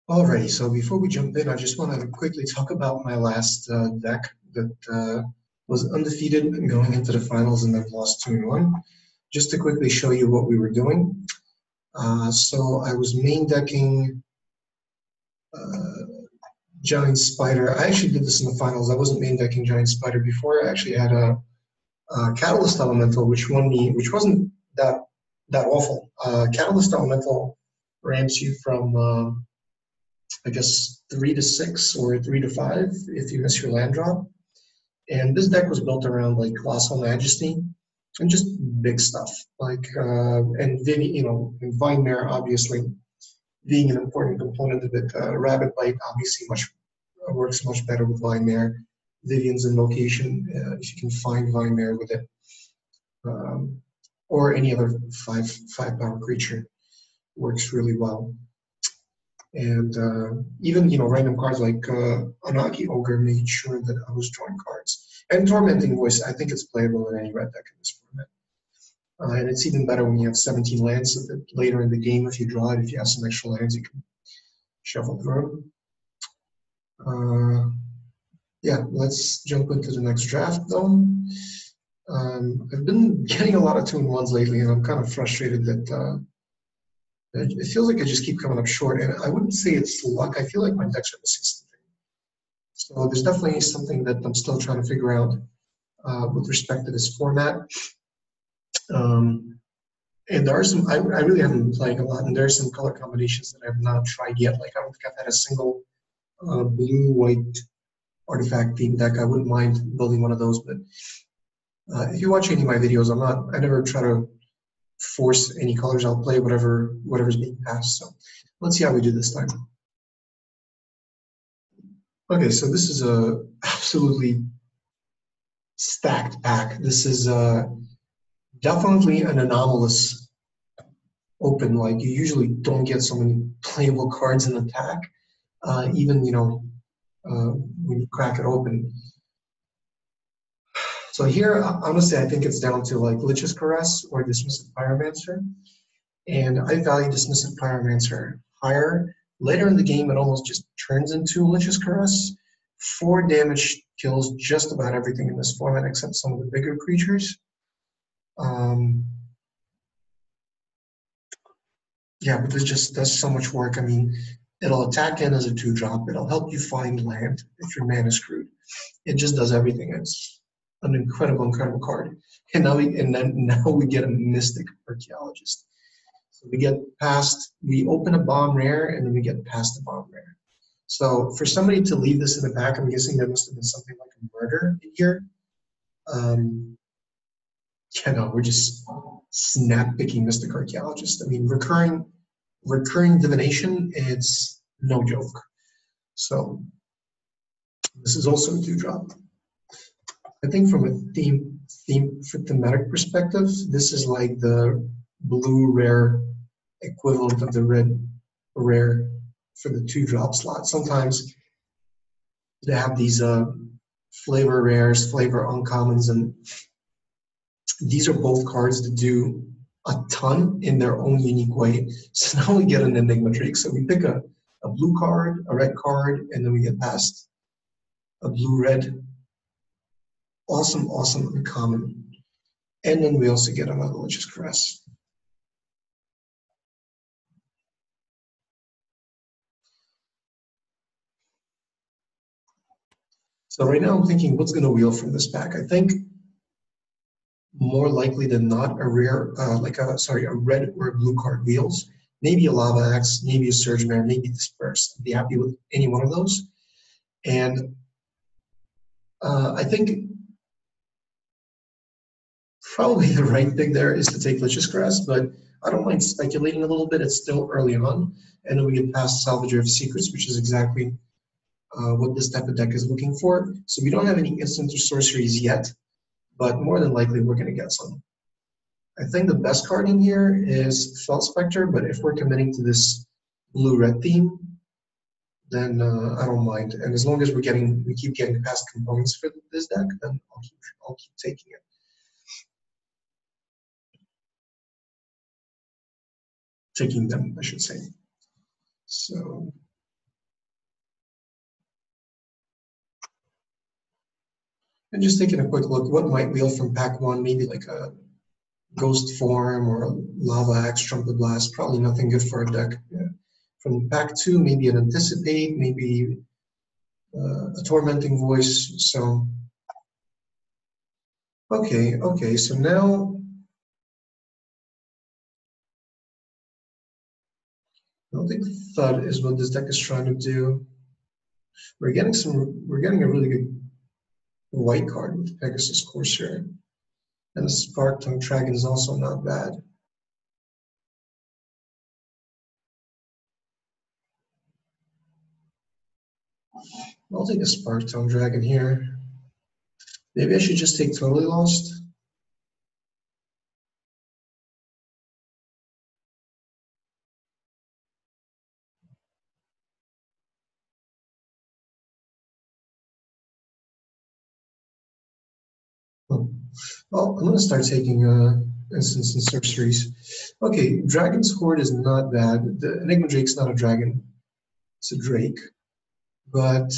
Alrighty, so before we jump in, I just want to quickly talk about my last deck that was undefeated going into the finals and then lost 2-1. Just to quickly show you what we were doing. So I was main decking Giant Spider. I actually did this in the finals. I wasn't main decking Giant Spider before. I actually had a Catalyst Elemental, which won me, which wasn't that awful. Catalyst Elemental ramps you from I guess 3 to 6 or 3 to 5 if you miss your land drop. And this deck was built around like Colossal Majesty and just big stuff like and and Vine Mare obviously being an important component of it. Rabbit Bite obviously works much better with Vine Mare. Vivian's Invocation, if you can find Vine Mare with it, or any other five power creature, works really well. And even random cards like Anaki Ogre made sure that I was drawing cards. And Tormenting Voice, I think it's playable in any red deck in this format. And it's even better when you have 17 lands, so that later in the game, if you draw it, if you have some extra lands, you can shuffle through them. Yeah, let's jump into the next draft though. I've been getting a lot of 2-1s lately, and I'm kind of frustrated that it feels like I just keep coming up short. And I wouldn't say it's luck. I feel like my decks are missing something. So there's definitely something that I'm still trying to figure out with respect to this format. And there are some, I really haven't been playing a lot, and there are some color combinations that I have not tried yet. Like I don't think I've had a single blue-white artifact themed deck. I wouldn't mind building one of those, but if you watch any of my videos, I never try to force any colors. I'll play whatever's being passed. So let's see how we do this time. Okay, so this is a absolutely stacked pack. This is definitely an anomalous open. Like you usually don't get so many playable cards in the pack, even when you crack it open. So here, honestly, I think it's down to like Lich's Caress or Dismissive Pyromancer. And I value Dismissive Pyromancer higher. Later in the game, it almost just turns into Lich's Caress. 4 damage kills just about everything in this format except some of the bigger creatures. Yeah, but this does so much work. I mean, it'll attack in as a 2-drop. It'll help you find land if your mana is screwed. It just does everything. It's an incredible card. And now we get a Mystic Archeologist. So we open a bomb rare, and then we get past the bomb rare. So for somebody to leave this in the back, I'm guessing there must have been something like a murder in here. We're just snap picking Mystic Archeologist. I mean, recurring divination, it's no joke. So this is also a 2-drop. I think from a thematic perspective, this is like the blue rare equivalent of the red rare for the 2-drop slot. Sometimes they have these flavor rares, flavor uncommons, and these are both cards that do a ton in their own unique way. So now we get an enigma trick. So we pick a blue card, a red card, and then we get past a blue-red. Awesome uncommon. And then we also get another Lich's Caress. So right now I'm thinking, what's going to wheel from this pack? I think more likely than not, a red or a blue card wheels. Maybe a Lava Axe, maybe a Surge Mare, maybe Disperse. I'd be happy with any one of those. And I think probably the right pick there is to take Lich's Caress, but I don't mind speculating a little bit. It's still early on. And then we get past Salvager of Secrets, which is exactly what this type of deck is looking for. So we don't have any instant or sorceries yet, but more than likely we're going to get some. I think the best card in here is Fell Spectre, but if we're committing to this blue-red theme, then I don't mind. And as long as we keep getting past components for this deck, then I'll keep taking it. Taking them, I should say. So And just taking a quick look, what might wheel from pack 1, maybe like a Ghost Form or a Lava Axe, Trumpet Blast, probably nothing good for a deck. Yeah. From pack 2, maybe an Anticipate, maybe a Tormenting Voice. So, okay, so now I don't think Thud is what this deck is trying to do. We're getting a really good white card with Pegasus Corsair. And the Spark Tongue Dragon is also not bad. I'll take a Spark Tongue Dragon here. Maybe I should just take Totally Lost. Well, I'm going to start taking instants and sorceries. Okay, Dragon's Horde is not bad. The Enigma Drake's not a dragon. It's a Drake. But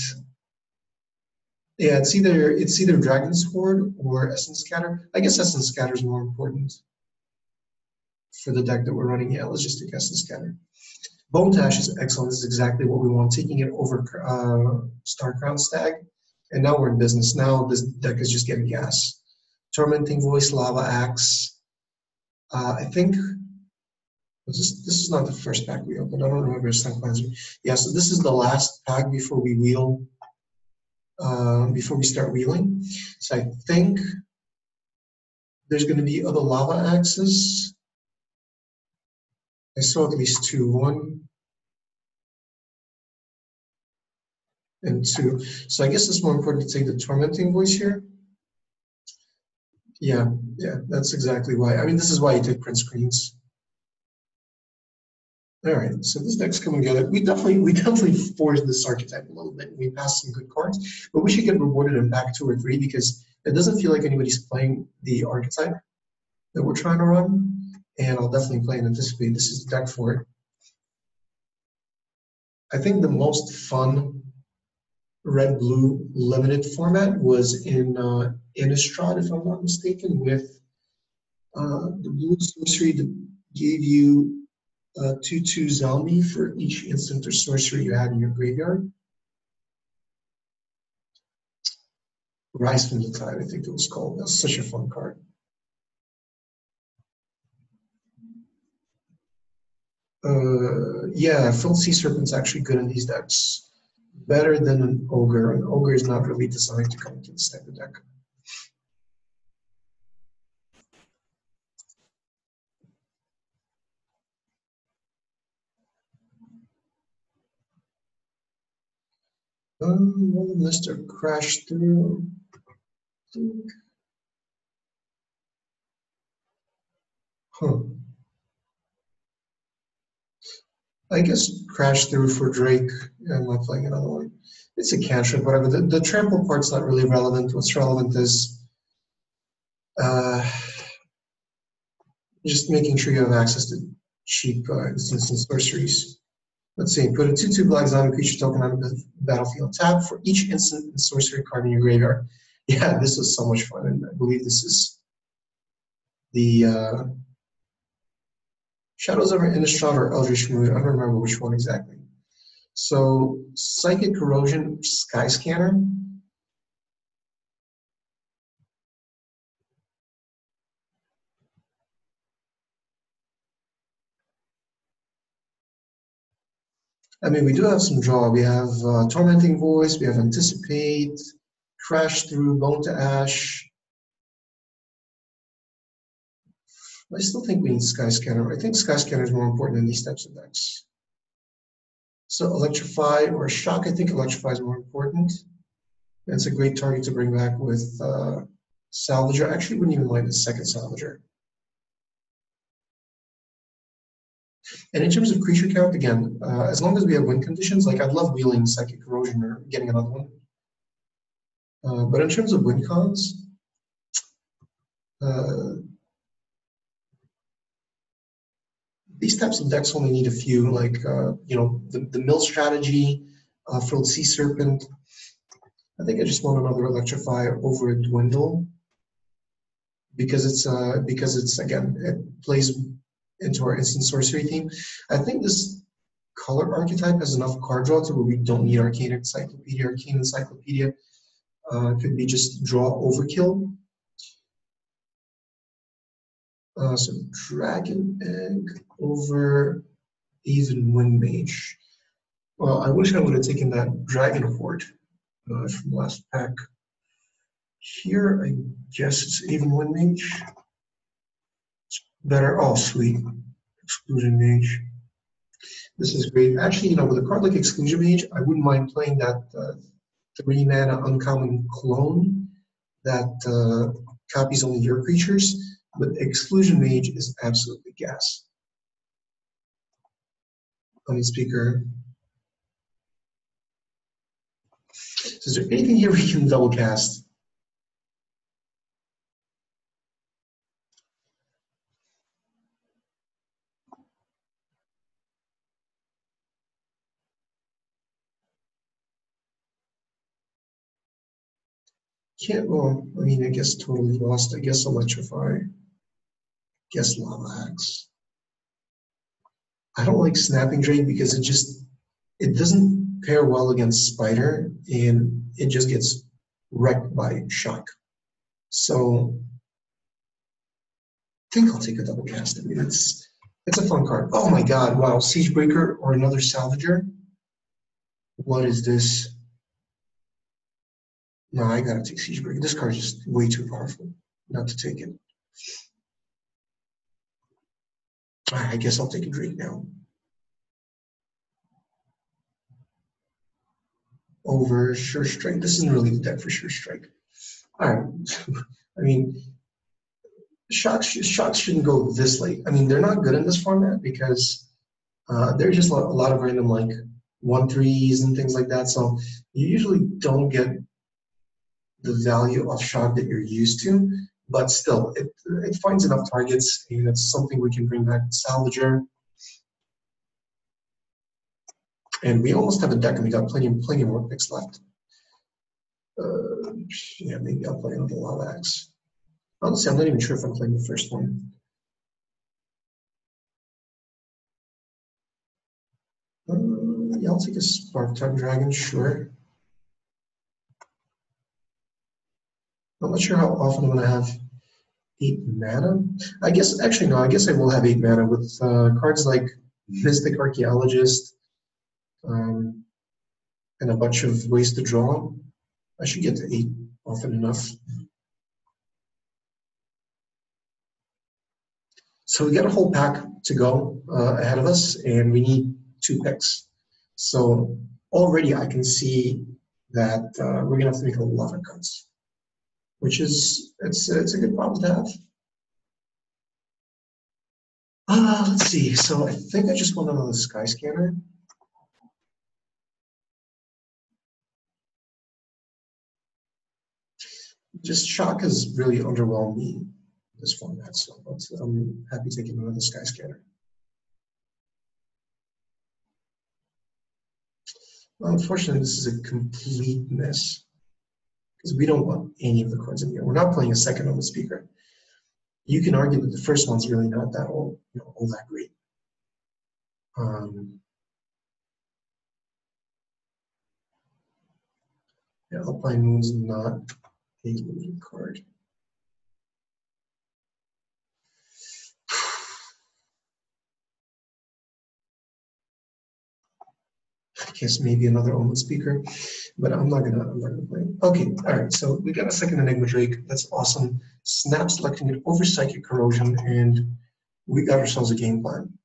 yeah, it's either Dragon's Horde or Essence Scatter. I guess Essence Scatter is more important for the deck that we're running. Yeah, let's just take Essence Scatter. Bone Tash is excellent. This is exactly what we want. Taking it over Starcrown Stag. And now we're in business. Now this deck is just getting gas. Tormenting Voice, Lava Axe. I think this is not the first pack we opened. I don't remember Sun Cleanser. Yeah, so this is the last pack before we wheel, before we start wheeling. So I think there's going to be other Lava Axes. I saw at least 2. 1 and 2. So I guess it's more important to take the Tormenting Voice here. Yeah, that's exactly why. I mean, this is why you take print screens. All right, so this deck's coming together. We definitely forced this archetype a little bit. We passed some good cards, but we should get rewarded in pack 2 or 3 because it doesn't feel like anybody's playing the archetype that we're trying to run. And I'll definitely play and anticipate. This is the deck for it. I think the most fun red-blue limited format was in Innistrad, if I'm not mistaken, with the blue sorcery that gave you 2/2 zombie for each instant or sorcery you had in your graveyard. Rise from the Tide, I think it was called. That was such a fun card. Yeah, Filled Sea Serpent's actually good in these decks. Better than an Ogre. An Ogre is not really designed to come into this type of deck. Mr. Crash Through. Huh. I guess Crash Through for Drake. I'm not playing another one. It's a cantrip, whatever. The trample part's not really relevant. What's relevant is just making sure you have access to cheap instants and sorceries. Let's see, put a 2/2 black zombie creature token on the battlefield. Tap for each instant and sorcery card in your graveyard. Yeah, this was so much fun, and I believe this is the Shadows over Innistrad or Eldritch Moon. I don't remember which one exactly. So, Psychic Corrosion, Sky Scanner. I mean, we do have some draw. We have Tormenting Voice, we have Anticipate, Crash Through, Bone to Ash. I still think we need Sky Scanner. I think Sky Scanner is more important in these types of decks. So Electrify or Shock, I think Electrify is more important. And it's a great target to bring back with Salvager. I actually wouldn't even mind the second Salvager. And in terms of creature count, again, as long as we have win conditions, like I'd love wheeling Psychic Corrosion or getting another one. But in terms of win cons, these types of decks only need a few, like the mill strategy, Filled Sea Serpent. I think I just want another electrify over dwindle because it's again, it plays into our instant sorcery theme. I think this color archetype has enough card draw to where we don't need arcane encyclopedia. Could be just draw overkill. So dragon egg over even wind mage. Well, I wish I would have taken that dragon horde from last pack. Here, I guess it's even wind mage. It's better. Oh, sweet. Exclusion mage. This is great. Actually, with a card like Exclusion Mage, I wouldn't mind playing that 3-mana uncommon clone that copies only your creatures, but Exclusion Mage is absolutely gas. Speaker. So is there anything here we can double cast? Well, I mean, I guess totally lost. I guess electrify. I guess lava axe. I don't like snapping drain because it doesn't pair well against spider and it just gets wrecked by shock. So I think I'll take a double cast. I mean, it's a fun card. Oh my god, wow, Siegebreaker or another Salvager? What is this? No, I gotta take Siegebreaker. This card is just way too powerful not to take it. I guess I'll take a Drake now. Over Sure Strike. This isn't really the deck for Sure Strike. Alright. I mean, shocks shouldn't go this late. I mean, they're not good in this format because they're just a lot of random like 1/3s and things like that. So you usually don't get the value of shock that you're used to, but still, it finds enough targets, and it's something we can bring back to Salvager. And we almost have a deck, and we got plenty more picks left. Yeah, maybe I'll play another Lava Axe. Honestly, I'm not even sure if I'm playing the first one. Yeah, I'll take a Spark-type Dragon, sure. I'm not sure how often I'm going to have 8 mana. I guess, actually, no, I guess I will have 8 mana with cards like Mystic Archeologist and a bunch of ways to draw. I should get to 8 often enough. So we got a whole pack to go ahead of us, and we need 2 picks. So already I can see that we're going to have to make a lot of cuts, which is, it's a good problem to have. Let's see. So I think I just want another Sky Scanner. Just shock has really underwhelmed me in this format, so I'm happy taking another Sky Scanner. Well, unfortunately, this is a complete mess because we don't want any of the cards in here. We're not playing a second on the speaker. You can argue that the first one's really not that all that great. Yeah, Alpine Moon's not a limited card. I guess maybe another Omen Speaker, but I'm not gonna play it. Okay, all right. So we got a second Enigma Drake. That's awesome. Snap selecting it over Psychic Corrosion, and we got ourselves a game plan.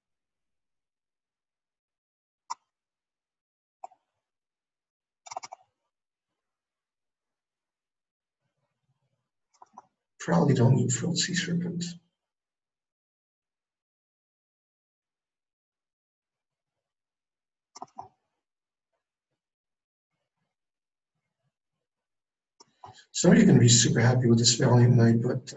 Probably don't need Frilled Sea Serpent. Some of you are going to be super happy with this Valiant Knight, but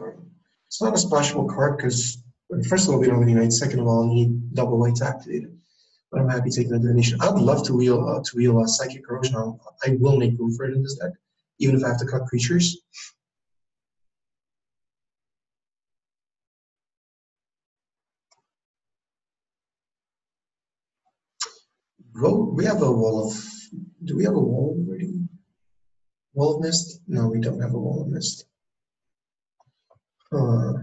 it's not a splashable card because, first of all, we don't have any Knights. Second of all, you need double white to activate it. But I'm happy taking the donation. I'd love to wheel Psychic Corrosion. I will make room for it in this deck. even if I have to cut creatures. We have a wall of, do we have a wall already? Wall of mist? No, we don't have a wall of mist. I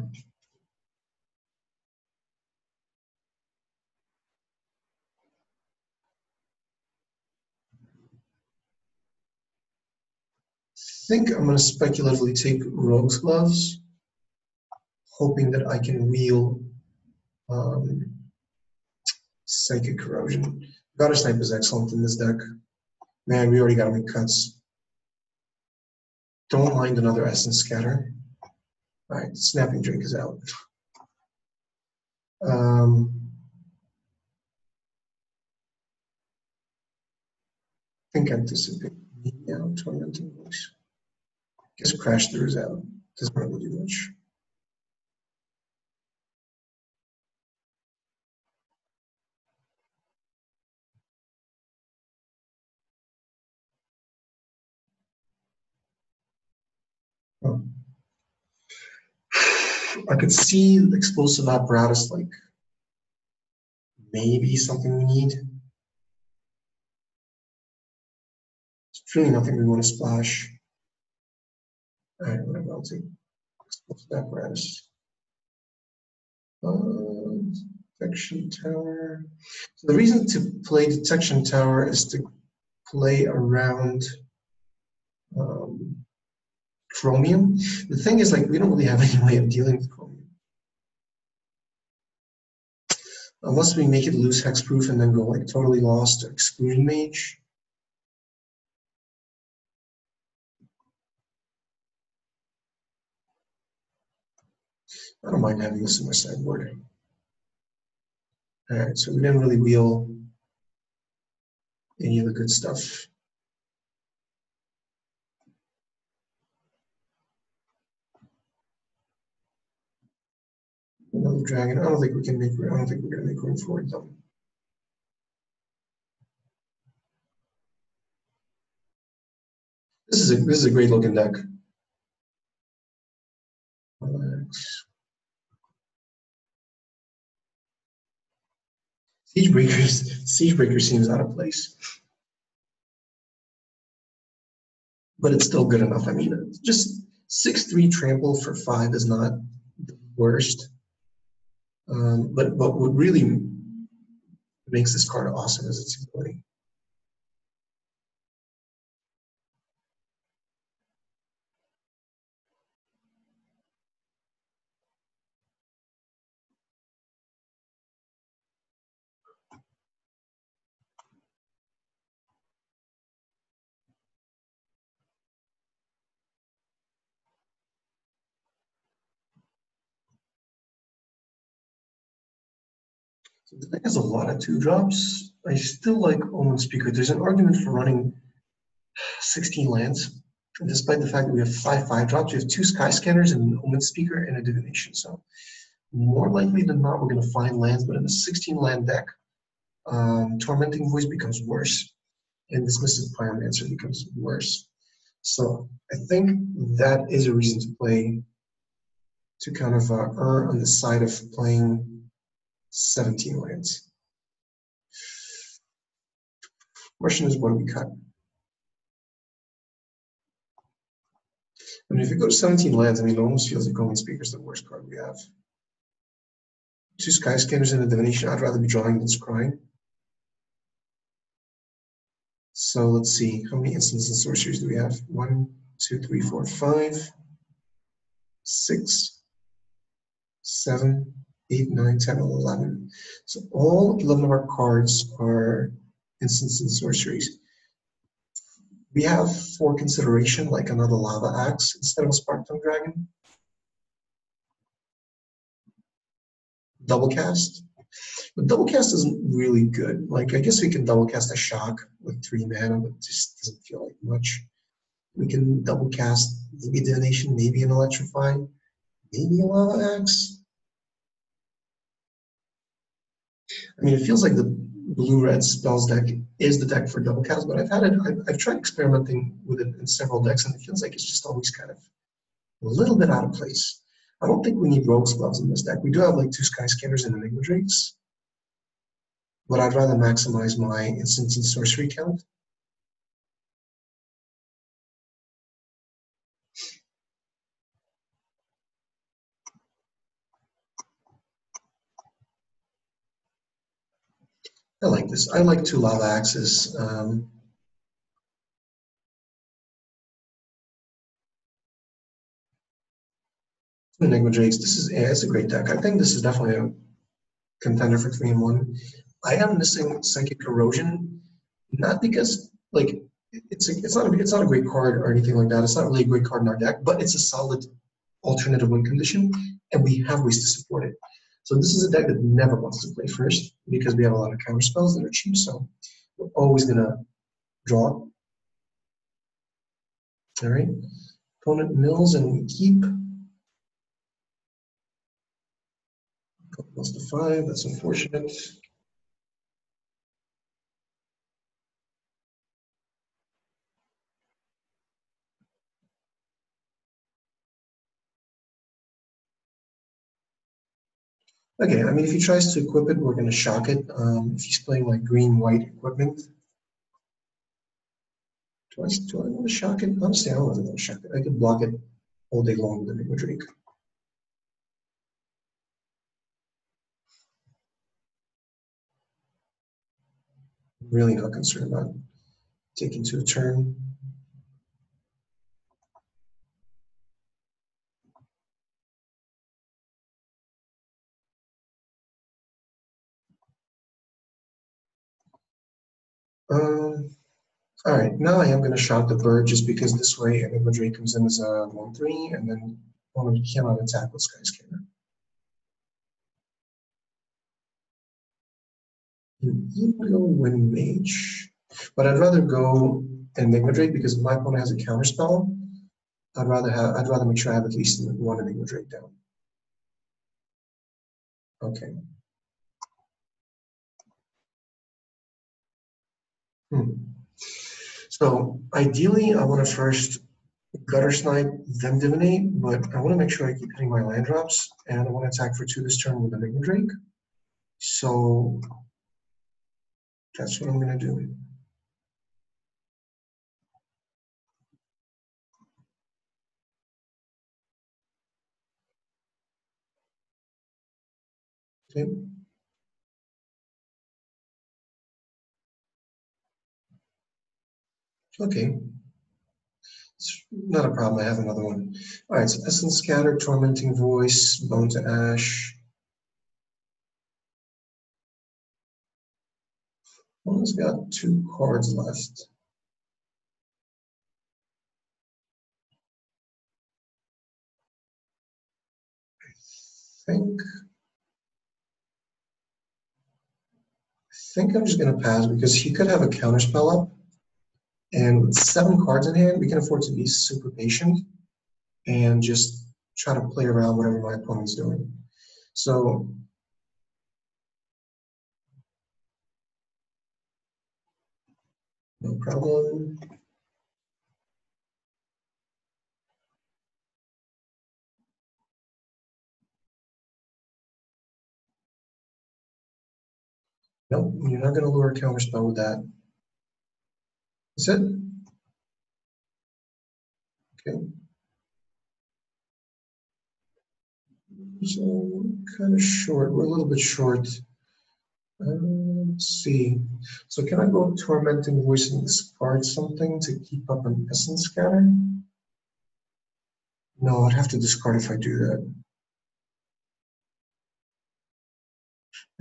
think I'm going to speculatively take Rogue's Gloves, hoping that I can wheel Psychic Corrosion. Goddess Snipe is excellent in this deck. Man, we already got to make cuts. Don't mind another Essence Scatter. All right, Snapping Drink is out. Think Anticipate. Yeah, Tormenting Voice. Guess Crash Through is out. Doesn't really do much. Oh. I could see Explosive Apparatus, like maybe something we need. It's really nothing we want to splash. All right, whatever, I'll take Explosive Apparatus. Detection Tower. So the reason to play Detection Tower is to play around Chromium. The thing is, like, we don't really have any way of dealing with Chromium. Unless we make it loose hexproof and then go like totally lost to Exclusion Mage. I don't mind having this in my sideboard. All right, so we didn't really wheel any of the good stuff. Another dragon. I don't think we can make. I don't think we're gonna make room for it though. This is a great looking deck. Relax. Siegebreaker seems out of place, but it's still good enough. I mean, just 6/3 trample for 5 is not the worst. But what really makes this card awesome is its ability. So the deck has a lot of 2-drops. I still like Omen Speaker. There's an argument for running 16 lands, despite the fact that we have 5 5-drops. We have 2 Sky Scanners and an Omen Speaker and a Divination. So more likely than not, we're going to find lands. But in a 16-land deck, Tormenting Voice becomes worse, and Dismissive Pyromancer becomes worse. So I think that is a reason to play, to kind of err on the side of playing 17 lands. Question is, what do we cut? I mean, if you go to 17 lands, I mean, it almost feels like Omen Speaker is the worst card we have. 2 Sky Scanners and a Divination. I'd rather be drawing than scrying. So let's see, how many instants and sorceries do we have? 1, 2, 3, 4, 5, 6, 7, 8, 9, 10, 11. So all 11 of our cards are instants and sorceries. We have, for consideration, like another Lava Axe instead of a Sparktongue Dragon. Double cast. But double cast isn't really good. Like, I guess we can double cast a Shock with 3 mana, but it just doesn't feel like much. We can double cast maybe Divination, maybe an Electrify, maybe a Lava Axe. I mean, it feels like the blue-red spells deck is the deck for double cast, but I've tried experimenting with it in several decks, and it feels like it's just always kind of a little bit out of place. I don't think we need rogue spells in this deck. We do have like 2 Skyscanners and Enigma Drakes, but I'd rather maximize my instants and sorcery count. I like this. I like 2 Lava Axes. 2 Enigma Drakes. It's a great deck. I think this is definitely a contender for 3-in-1. I am missing Psychic Corrosion, not because like it's not a great card or anything like that. It's not really a great card in our deck, but it's a solid alternative win condition, and we have ways to support it. So this is a deck that never wants to play first because we have a lot of counter spells that are cheap. So we're always gonna draw. All right, opponent mills and we keep. Plus the 5. That's unfortunate. Okay, I mean, if he tries to equip it, we're going to shock it. If he's playing like green-white equipment, do I want to shock it? Honestly, I don't really want to shock it. I could block it all day long with Enigma Drake. I'm really not concerned about taking to a turn. All right, now I am going to shock the bird just because this way Enigma Drake comes in as a 1/3, and then opponent cannot attack with Skyscanner. Ego Wind Mage, but I'd rather go Enigma Drake because if my opponent has a counter spell, I'd rather make sure I have at least 1 Enigma Drake down. Okay. So ideally, I want to first Gutter Snipe, then Divinate, but I want to make sure I keep hitting my land drops, and I want to attack for 2 this turn with Enigma Drake. So that's what I'm going to do. Okay. Okay. It's not a problem. I have another one. All right. So Essence Scatter, Tormenting Voice, Bone to Ash. One's got 2 cards left. I think I'm just going to pass because he could have a counter spell up. And with 7 cards in hand, we can afford to be super patient and just try to play around whatever my opponent's doing. So no problem. Nope, you're not going to lure a counterspell with that. That's it. Okay. So kind of short. We're a little bit short. Let's see. So can I go Tormenting Voice and discard something to keep up an Essence Scatter? No, I'd have to discard if I do that.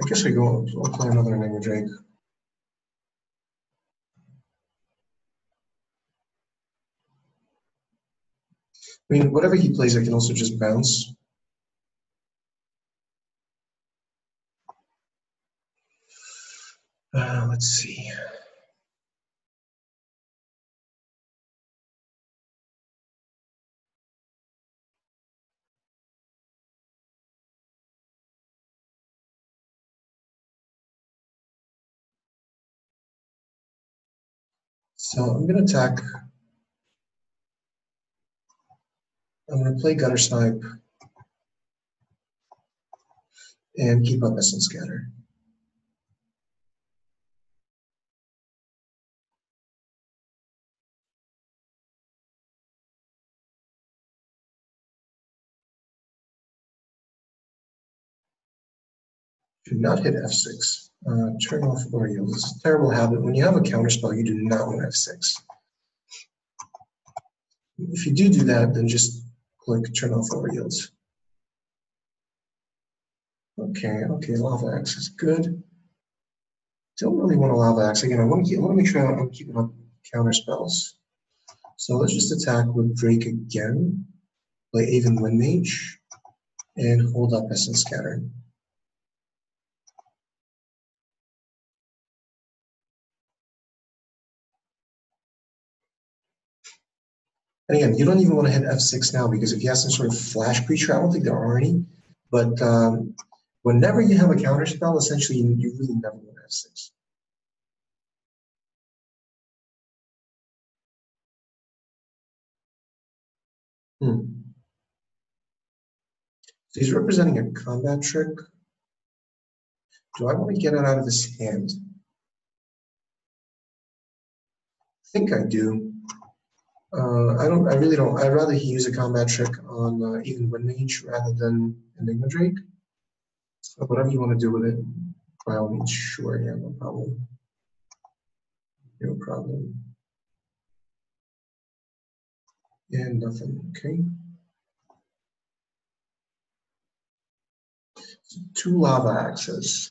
I guess I'll play another Enigma Drake. I mean, whatever he plays, I can also just bounce. Let's see. So I'm going to attack. I'm going to play gutter snipe and keep up essence scatter. Do not hit F6. Turn off or yield. This is a terrible habit. When you have a counterspell, you do not want F6. If you do that, then just click turn off or yields. Okay, lava axe is good. Don't really want a lava axe. Again, I want to make sure I'm keeping up counter spells. So let's just attack with Drake again. Play Aven Wind Mage and hold up Essence Scatter. And again, you don't even want to hit F6 now, because if you have some sort of flash creature, I don't think there are any. But whenever you have a counter spell, essentially you really never want F6. So he's representing a combat trick. Do I want to get it out of his hand? I think I do. I really don't. I'd rather he use a combat trick on even Wind Mage rather than Enigma Drake. So whatever you want to do with it, by all means, sure, yeah, no problem. No problem. And nothing, okay. So 2 lava axes.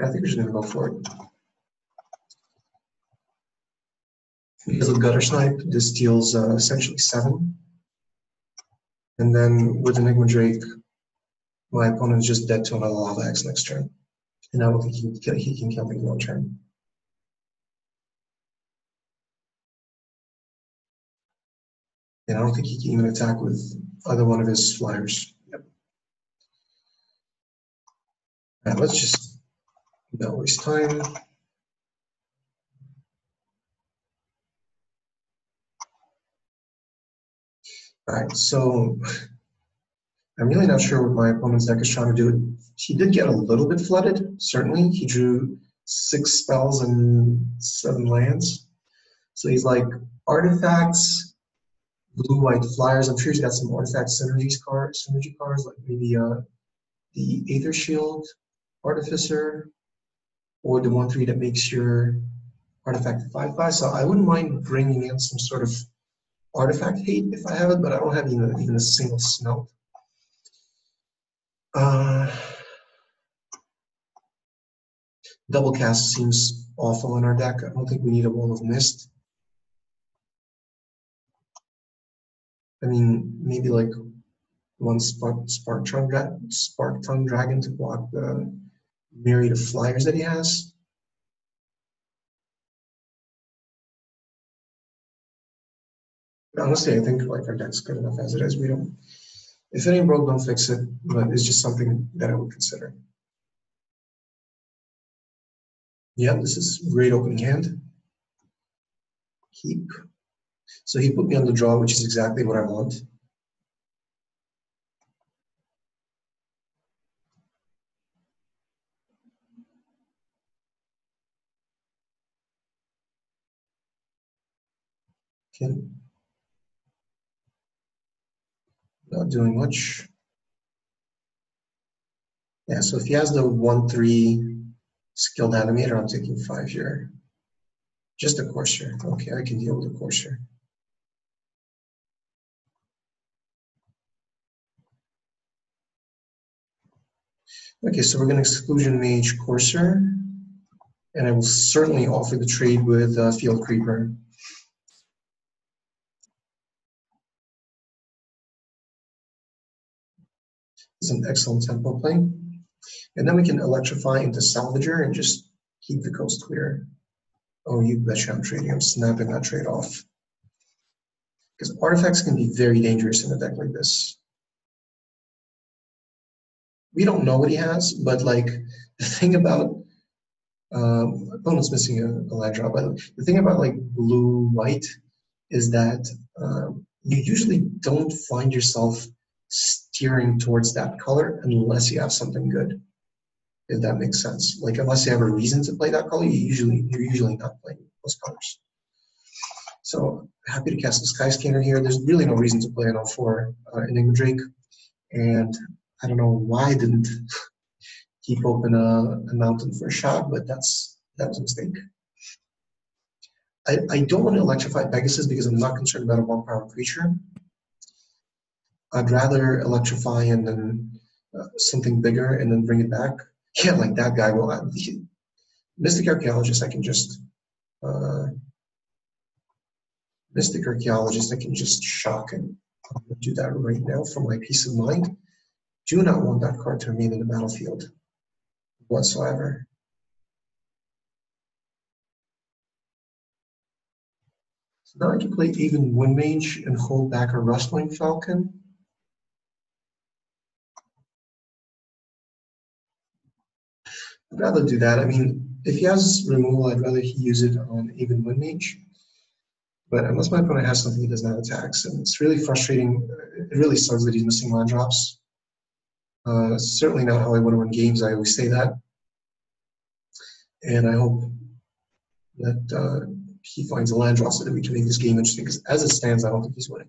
I think we're just gonna go for it. Because with Gutter Snipe, this deals essentially 7. And then with Enigma Drake, my opponent is just dead to another lava axe next turn. And I don't think he can kill me in 1 turn. And I don't think he can even attack with either one of his flyers. Yep. All right, let's just not waste time. All right, so I'm really not sure what my opponent's deck is trying to do. He did get a little bit flooded, certainly. He drew 6 spells and 7 lands. So he's like artifacts, blue-white flyers. I'm sure he's got some artifact synergy cards, like maybe the Aether Shield Artificer, or the 1/3 that makes your artifact 5/5. So I wouldn't mind bringing in some sort of artifact hate if I have it, but I don't have even a single smelt. Double cast seems awful in our deck. I don't think we need a Wall of Mist. I mean, maybe like 1 Spark Tongue Dragon to block the myriad of flyers that he has. But honestly, I think like our deck's good enough as it is. We don't. If it ain't broke, don't fix it. But it's just something that I would consider. Yeah, this is great opening hand. Keep. So he put me on the draw, which is exactly what I want. Okay. Not doing much. Yeah, so if he has the 1/3 skilled animator, I'm taking 5 here. Just a Courser. Okay, I can deal with a Courser. Okay, so we're going to Exclusion Mage Courser, and I will certainly offer the trade with Field Creeper. It's an excellent tempo play. And then we can Electrify into Salvager and just keep the coast clear. Oh, you betcha I'm trading. I'm snapping that trade off. Because artifacts can be very dangerous in a deck like this. We don't know what he has, but like the thing about opponent's missing a land drop. But the thing about like blue-white is that you usually don't find yourself steering towards that color unless you have something good, if that makes sense. Like unless you have a reason to play that color, you're usually not playing those colors. So happy to cast the Sky Scanner here. There's really no reason to play an 04 Enigma Drake, and I don't know why I didn't keep open a mountain for a shot, but that was a mistake. I don't want to electrify Pegasus because I'm not concerned about a 1-power creature. I'd rather electrify and then something bigger and then bring it back. Yeah, like that guy will. Mystic Archaeologist, I can just Mystic Archaeologist, I can just shock him. I'm going to do that right now for my peace of mind. Do not want that card to remain in the battlefield whatsoever. So now I can play even Wind Mage and hold back a Rustling Falcon. I'd rather do that. I mean, if he has removal, I'd rather he use it on even Wind Mage. But unless my opponent has something he doesn't have attacks, and it's really frustrating. It really sucks that he's missing land drops. Certainly not how I want to win games. I always say that. And I hope that he finds a land drop so that we can make this game interesting, because as it stands, I don't think he's winning.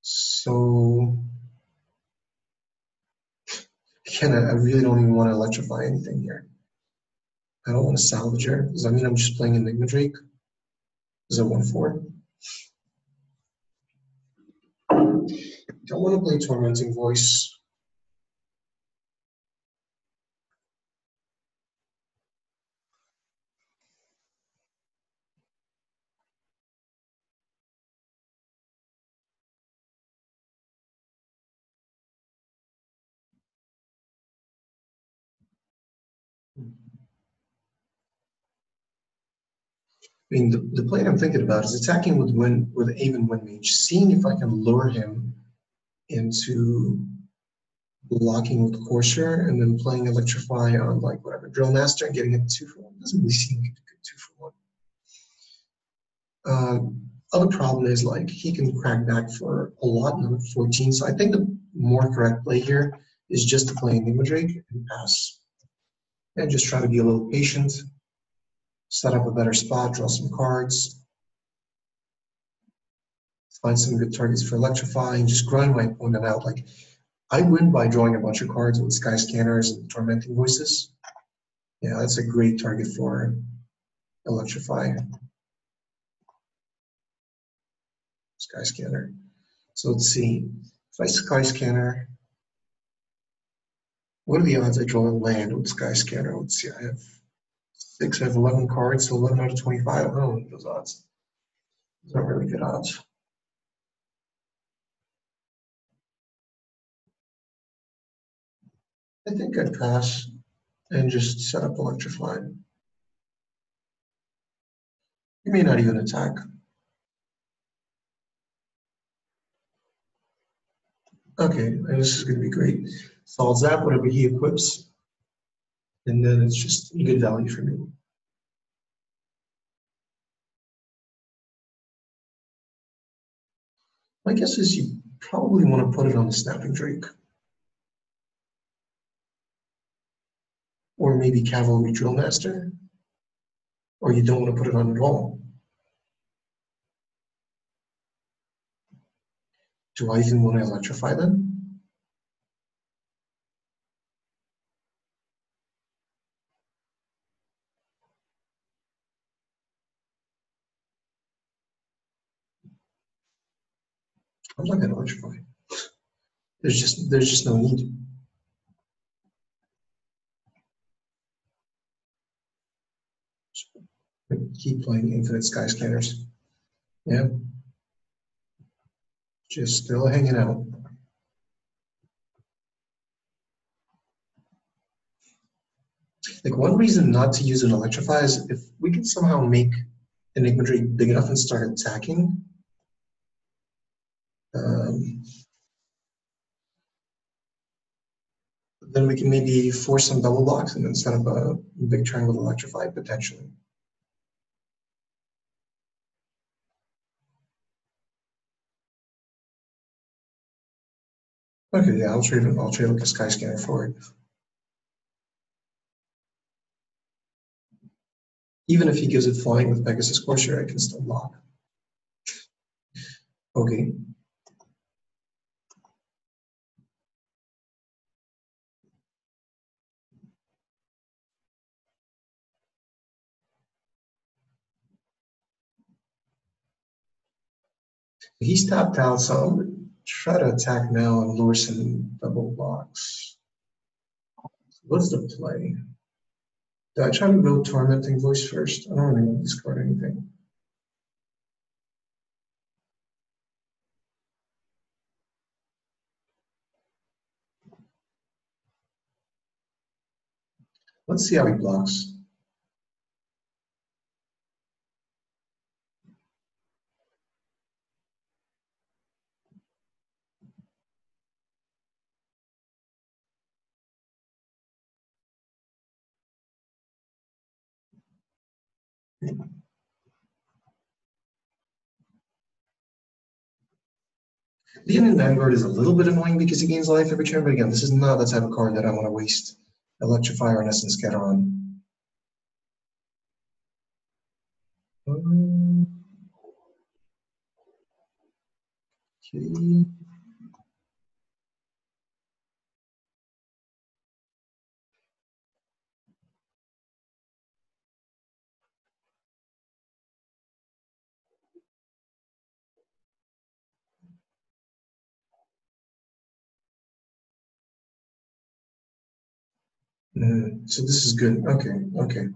So, again, I really don't even want to electrify anything here. I don't want to salvage her. Does that mean I'm just playing Enigma Drake? Is that 1-4? Don't want to play Tormenting Voice. I mean, the play I'm thinking about is attacking with Aven Wind Mage, seeing if I can lure him into blocking with Courser, and then playing Electrify on like whatever Drill Master and getting it 2-for-1. Doesn't really seem like a good 2-for-1. Other problem is like he can crack back for a lot, number 14. So I think the more correct play here is just to play Enigma Drake and pass, and just try to be a little patient, set up a better spot, draw some cards, find some good targets for electrifying, just grind my opponent out. Like I win by drawing a bunch of cards with Sky Scanners and Tormenting Voices. Yeah, that's a great target for electrify. Sky Scanner. So let's see. If I Sky Scanner, what are the odds I draw a land with Sky Scanner? Let's see. I have 6. I have 11 cards, so 11 out of 25. I don't know those odds. Those aren't really good odds. I think I'd pass and just set up Electrify. You may not even attack. Okay, and this is going to be great. So I'll zap whatever he equips, and then it's just good value for me. My guess is you probably want to put it on the Snapping Drake. Or maybe Cavalry Drill Master. Or you don't want to put it on at all. Do I even want to electrify them? I'm not going to electrify. There's just no need. Keep playing Infinite Sky Scanners. Yeah. Just still hanging out. Like one reason not to use an electrify is if we can somehow make enigma Drake big enough and start attacking. Then we can maybe force some double blocks and then set up a big turn with electrify potentially. Okay, yeah, I'll trade like a sky scanner for it. Even if he gives it flying with Pegasus Courser, I can still block. Okay. He's tapped out, so I'm gonna try to attack now and lure some double blocks. What's the play? Do I try to go Tormenting Voice first? I don't really want to discard anything. Let's see how he blocks. Being in Vanguard is a little bit annoying because he gains life every turn, but again, this is not the type of card that I want to waste Electrify or an Essence Scatter on. Okay. So this is good. Okay, okay.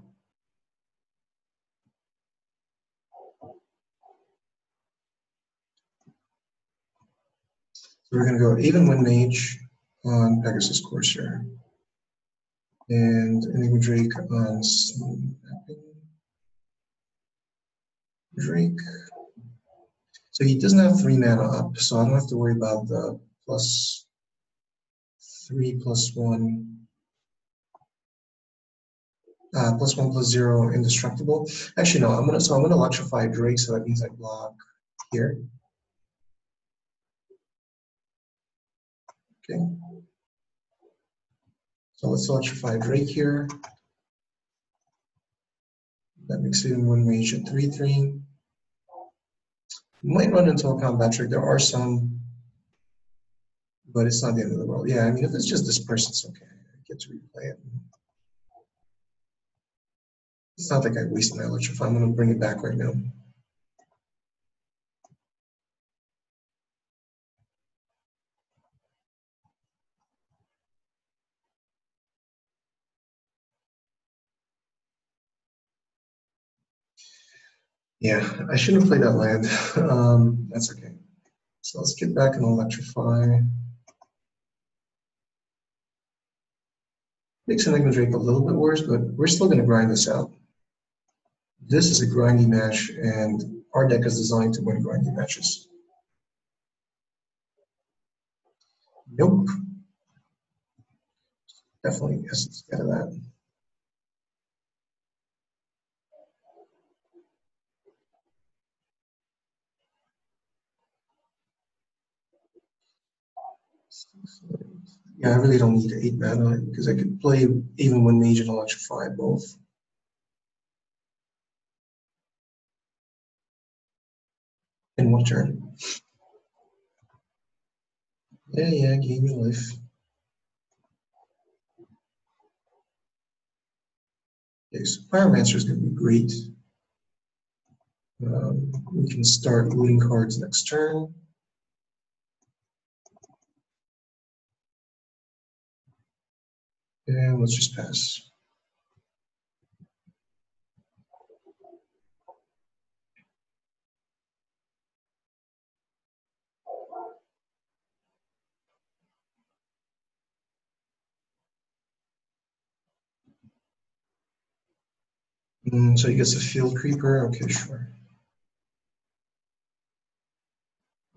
So we're gonna go even Wind Mage on Pegasus Courser and Enigma Drake on Snapping Drake. So he doesn't have 3 mana up, so I don't have to worry about the +3/+1. +1/+0 indestructible. Actually, no. I'm gonna electrify Drake, so that means I block here. Okay. So let's electrify Drake here. That makes it in Wind Mage at 3/3. Might run into a combat trick. There are some, but it's not the end of the world. Yeah, I mean, if it's just this person, it's okay. I get to replay it. It's not like I waste my electrify. I'm gonna bring it back right now. Yeah, I shouldn't have played that land. That's okay. So let's get back and electrify. Makes Enigma Drake a little bit worse, but we're still going to grind this out. This is a grindy match, and our deck is designed to win grindy matches. Nope. Definitely essence out of that. Yeah, I really don't need 8 mana because I could play even Wind Mage and electrify both. In one turn. Yeah, gain your life. Okay, so pyromancer is going to be great. We can start looting cards next turn. And let's just pass. So he gets a field creeper. Okay, sure.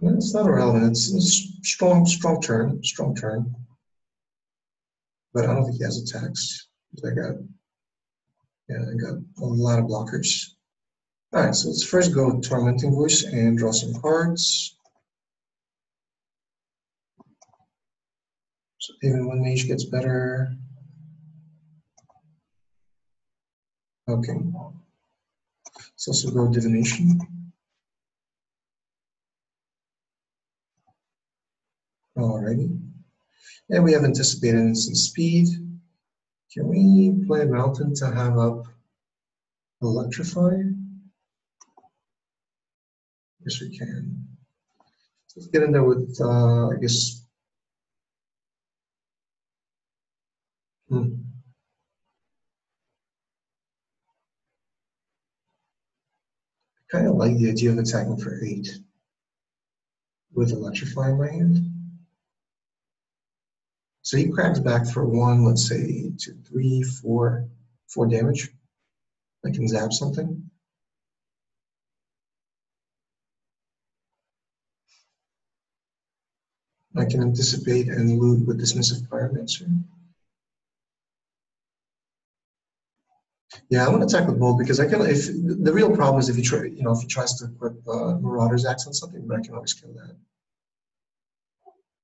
No, it's not irrelevant. It's strong turn. But I don't think he has attacks. I got a lot of blockers. All right, so let's first go Tormenting Voice and draw some cards. So even when mage gets better. Okay. Let's also go Divination. Alrighty. And we have anticipated instant speed. Can we play a mountain to have up Electrify? Yes, we can. So let's get in there with, I guess. I kind of like the idea of attacking for 8 with Electrify in my hand. So he cracks back for 1, let's say 2, 3, 4 damage. I can zap something. I can anticipate and loot with dismissive pyromancer. Yeah, I want to attack with bolt because I can. If the real problem is if he if he tries to equip Marauder's Axe on something, but I can always kill that.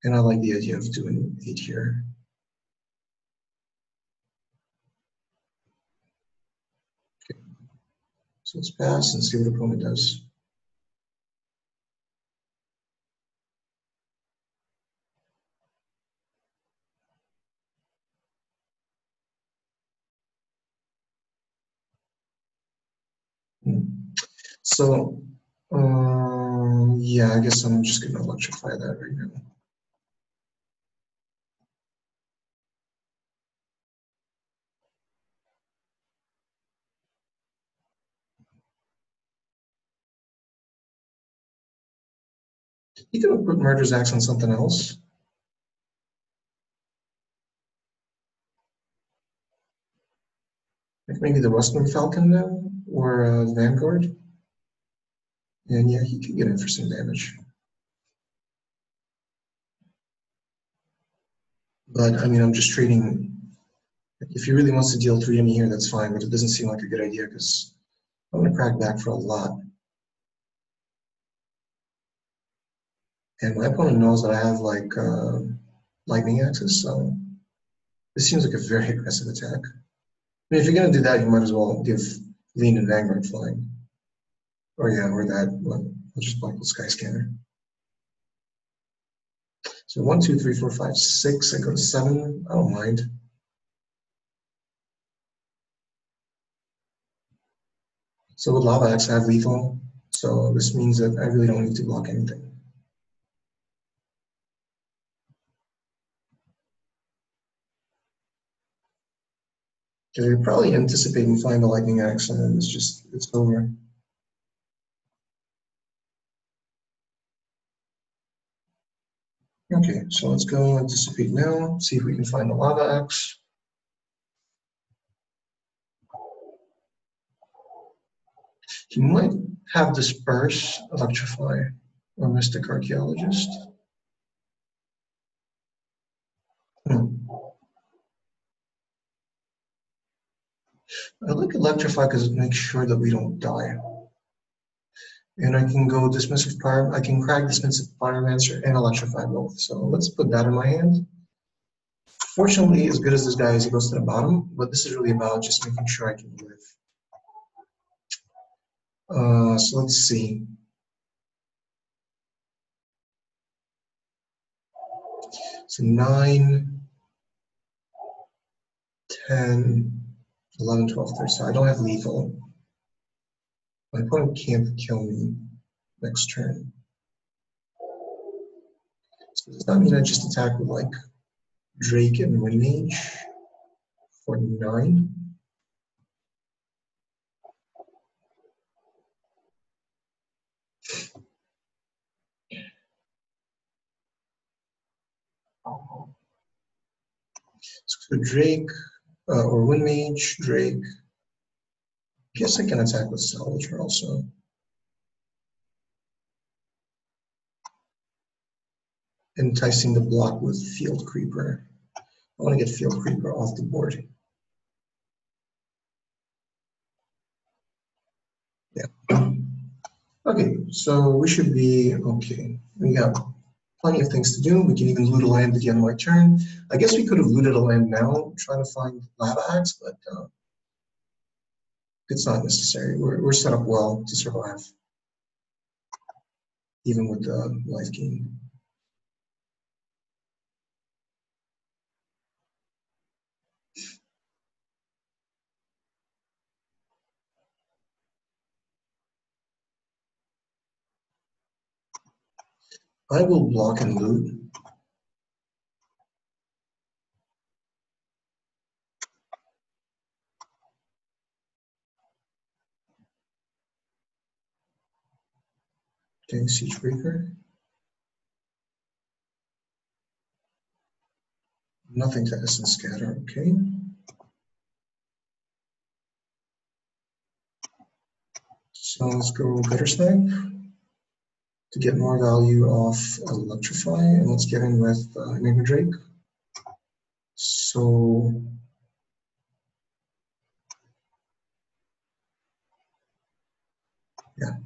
And I like the idea of doing 8 here. Okay. So let's pass and see what opponent does. So, yeah, I guess I'm just going to electrify that right now. You can put Murder's Axe on something else. Like maybe the Rustman Falcon now, or Vanguard. And yeah, he could get in for some damage. But I mean, I'm just trading. If he really wants to deal 3 to me here, that's fine, but it doesn't seem like a good idea because I'm going to crack back for a lot. And my opponent knows that I have like lightning axes, so this seems like a very aggressive attack. I mean, if you're going to do that, you might as well give Lean and Vanguard flying. Or yeah, or that, well, I'll just block the Sky Scanner. So 1, 2, 3, 4, 5, 6, I go to 7, I don't mind. So with Lava Axe, I have lethal, so this means that I really don't need to block anything. Because you're probably anticipating flying the Lightning Axe and then it's over. Okay, so let's go anticipate now, see if we can find the Lava Axe. He might have Disperse, Electrify, or Mystic Archeologist. I like Electrify because it makes sure that we don't die. And I can go Dismissive Pyro, I can crack Dismissive Pyromancer and Electrify both. So let's put that in my hand. Fortunately, as good as this guy is, he goes to the bottom, but this is really about just making sure I can live. So let's see. So 9, 10, 11, 12, 13. So I don't have lethal. My opponent can't kill me next turn. So does that mean I just attack with like Drake and Wind Mage for 9? So Drake or Wind Mage, Drake, Guess I can attack with salvager also. Enticing the block with field creeper. I want to get field creeper off the board. Yeah. Okay, so we should be okay. We got plenty of things to do. We can even loot a land at the end of my turn. I guess we could have looted a land now, trying to find lava axe, but it's not necessary. We're set up well to survive, even with the life gain. I will block and loot. Okay, siege breaker. Nothing to essence scatter. Okay. So let's go gutter snipe to get more value off electrify, and let's get in with enigma drake. So yeah, I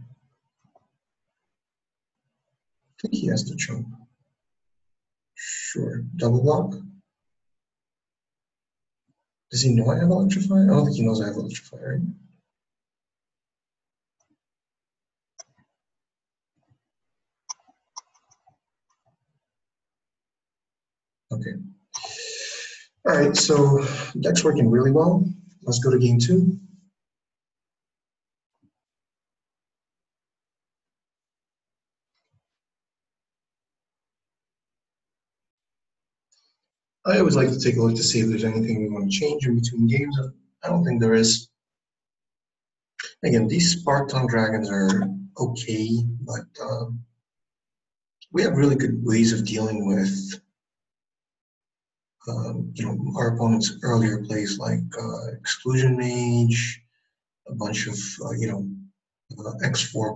think he has to jump. Sure, double block. Does he know I have electrify? I don't think he knows I have electrify, right? Okay. All right, so deck's working really well. Let's go to game 2. I always like to take a look to see if there's anything we want to change in between games. I don't think there is. Again, these spark tongue dragons are okay, but we have really good ways of dealing with our opponent's earlier plays, like exclusion mage, a bunch of X4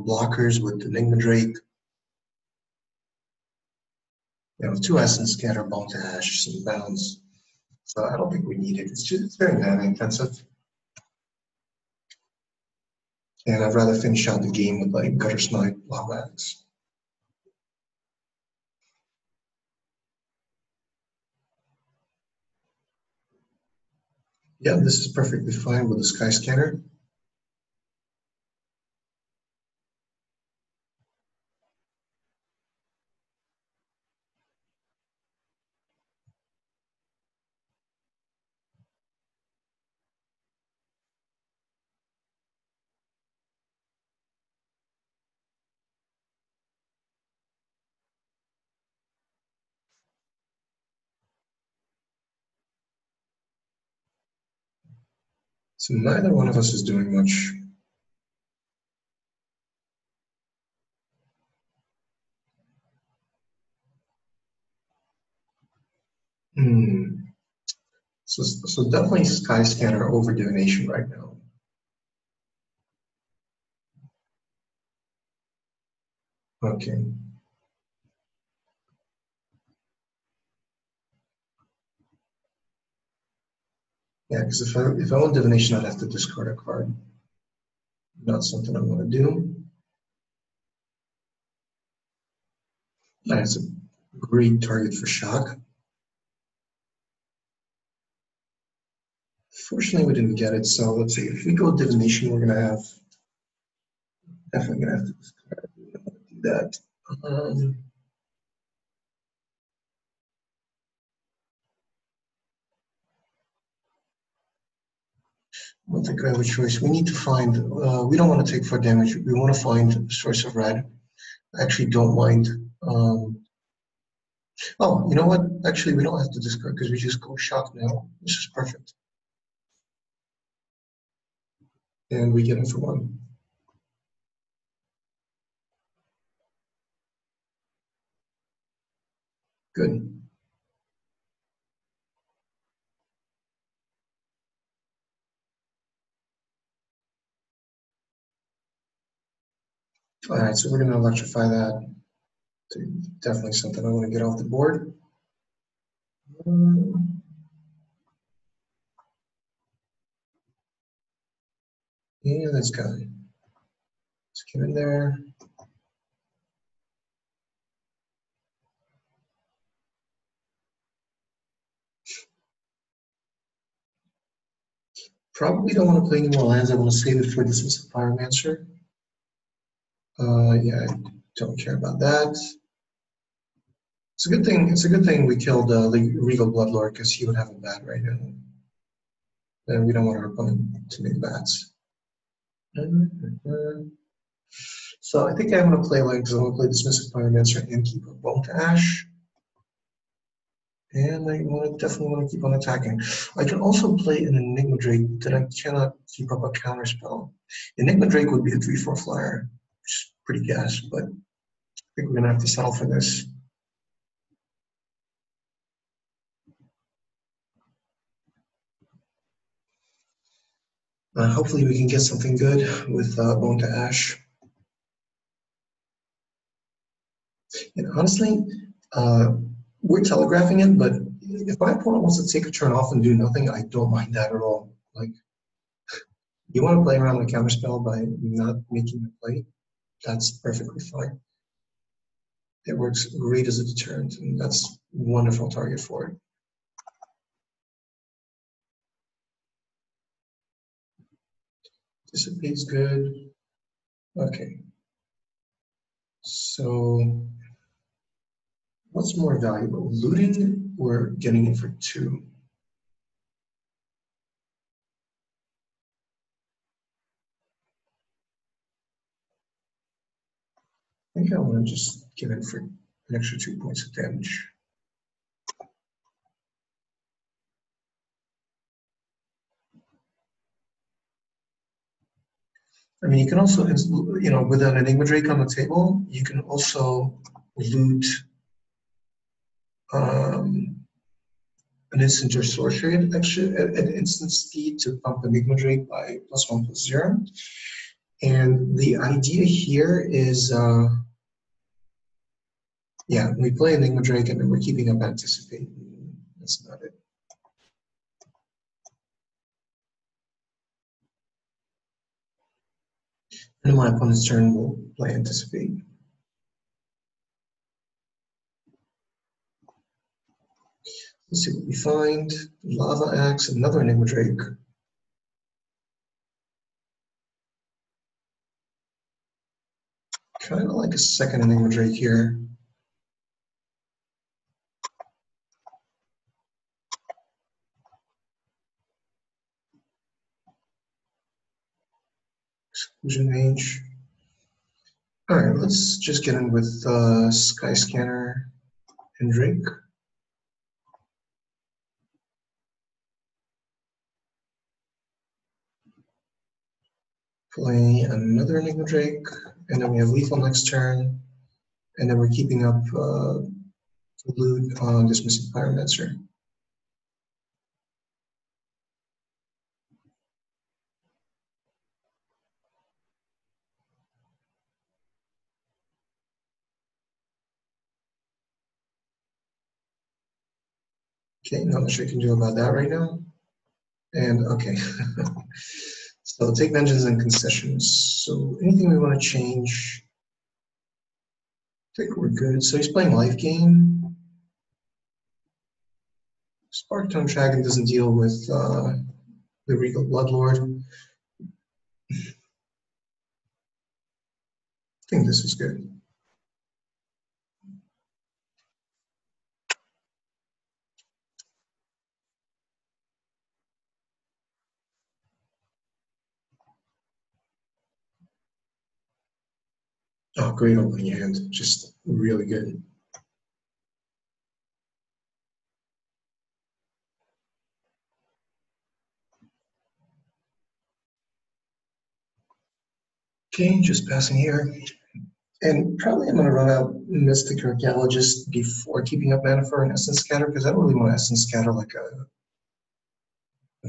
blockers with enigma drake. 2 essence scatter, bomb to ash, some bounce. So I don't think we need it. It's very mana intensive. And I'd rather finish out the game with like gutter snipe, lava axe. Yeah, this is perfectly fine with the sky scanner. So neither one of us is doing much. So definitely sky scanner over divination right now. Okay. Yeah, because if I want divination, I'd have to discard a card. Not something I want to do. That's a great target for shock. Fortunately, we didn't get it. So let's see. If we go divination, we're gonna have definitely gonna have to discard. We don't want to do that. I don't think I have a choice. We need to find. We don't want to take 4 damage. We want to find a source of red. I actually don't mind. Oh, you know what? Actually, we don't have to discard because we just go shock now. This is perfect. And we get it for 1. Good. All right, so we're going to electrify that. Definitely something I want to get off the board. Yeah, this guy. Let's get in there. Probably don't want to play any more lands. I want to save it for dismissive pyromancer. Yeah, I don't care about that. It's a good thing. It's a good thing we killed the Regal Bloodlord because he would have a bat right now, and we don't want our opponent to make bats. So I think I'm going to play like because I'm going to play dismissive pyromancer and keep a bone to ash. And I definitely want to keep on attacking. I can also play an Enigma Drake that I cannot keep up a counter spell. Enigma Drake would be a 3/4 flyer, which is pretty gas, but I think we're going to have to settle for this. Hopefully we can get something good with Bone to Ash. And honestly, we're telegraphing it, but if my opponent wants to take a turn off and do nothing, I don't mind that at all. Like, you want to play around the counterspell by not making a play, that's perfectly fine. It works great as a deterrent, and that's a wonderful target for it. Dissipate's good. Okay. So, what's more valuable, looting or getting it for 2? I think I want to just get it for an extra 2 points of damage. I mean, you can also, you know, with an Enigma Drake on the table, you can also loot an instant or sorcery at instant speed to pump Enigma Drake by +1/+0. And the idea here is, yeah, we play Enigma Drake and then we're keeping up Anticipate. That's about it. And my opponent's turn will play Anticipate. Let's see what we find. Lava Axe, another Enigma Drake. Kind of like a second Enigma Drake here. Exclusion range. All right, let's just get in with Sky Scanner and Drake. Play another Enigma Drake, and then we have lethal next turn, and then we're keeping up loot on Dismissive Pyromancer. Okay, not much I can do about that right now. And okay, so take vengeance and concessions. So anything we want to change, I think we're good. So he's playing life gain. Spark Tongue Dragon doesn't deal with the Regal Bloodlord. I think this is good. Oh, great opening hand. Just really good. Okay, just passing here. And probably I'm going to run out Mystic Archaeologist before keeping up mana for an Essence Scatter, because I don't really want Essence Scatter like a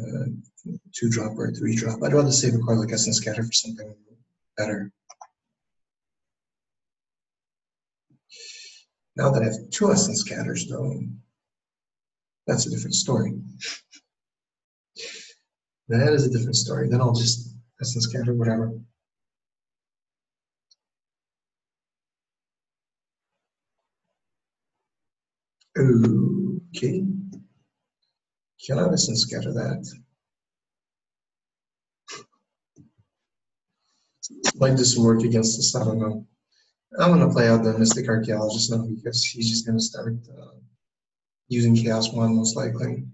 2-drop or a 3-drop. I'd rather save a card like Essence Scatter for something better. Now that I have two essence scatters, though, that's a different story. That is a different story. Then I'll just essence scatter whatever. Okay. Cannot essence scatter that. Might this work against this? I don't know. I'm gonna play out the Mystic Archaeologist now because he's just gonna start using Chaos One most likely.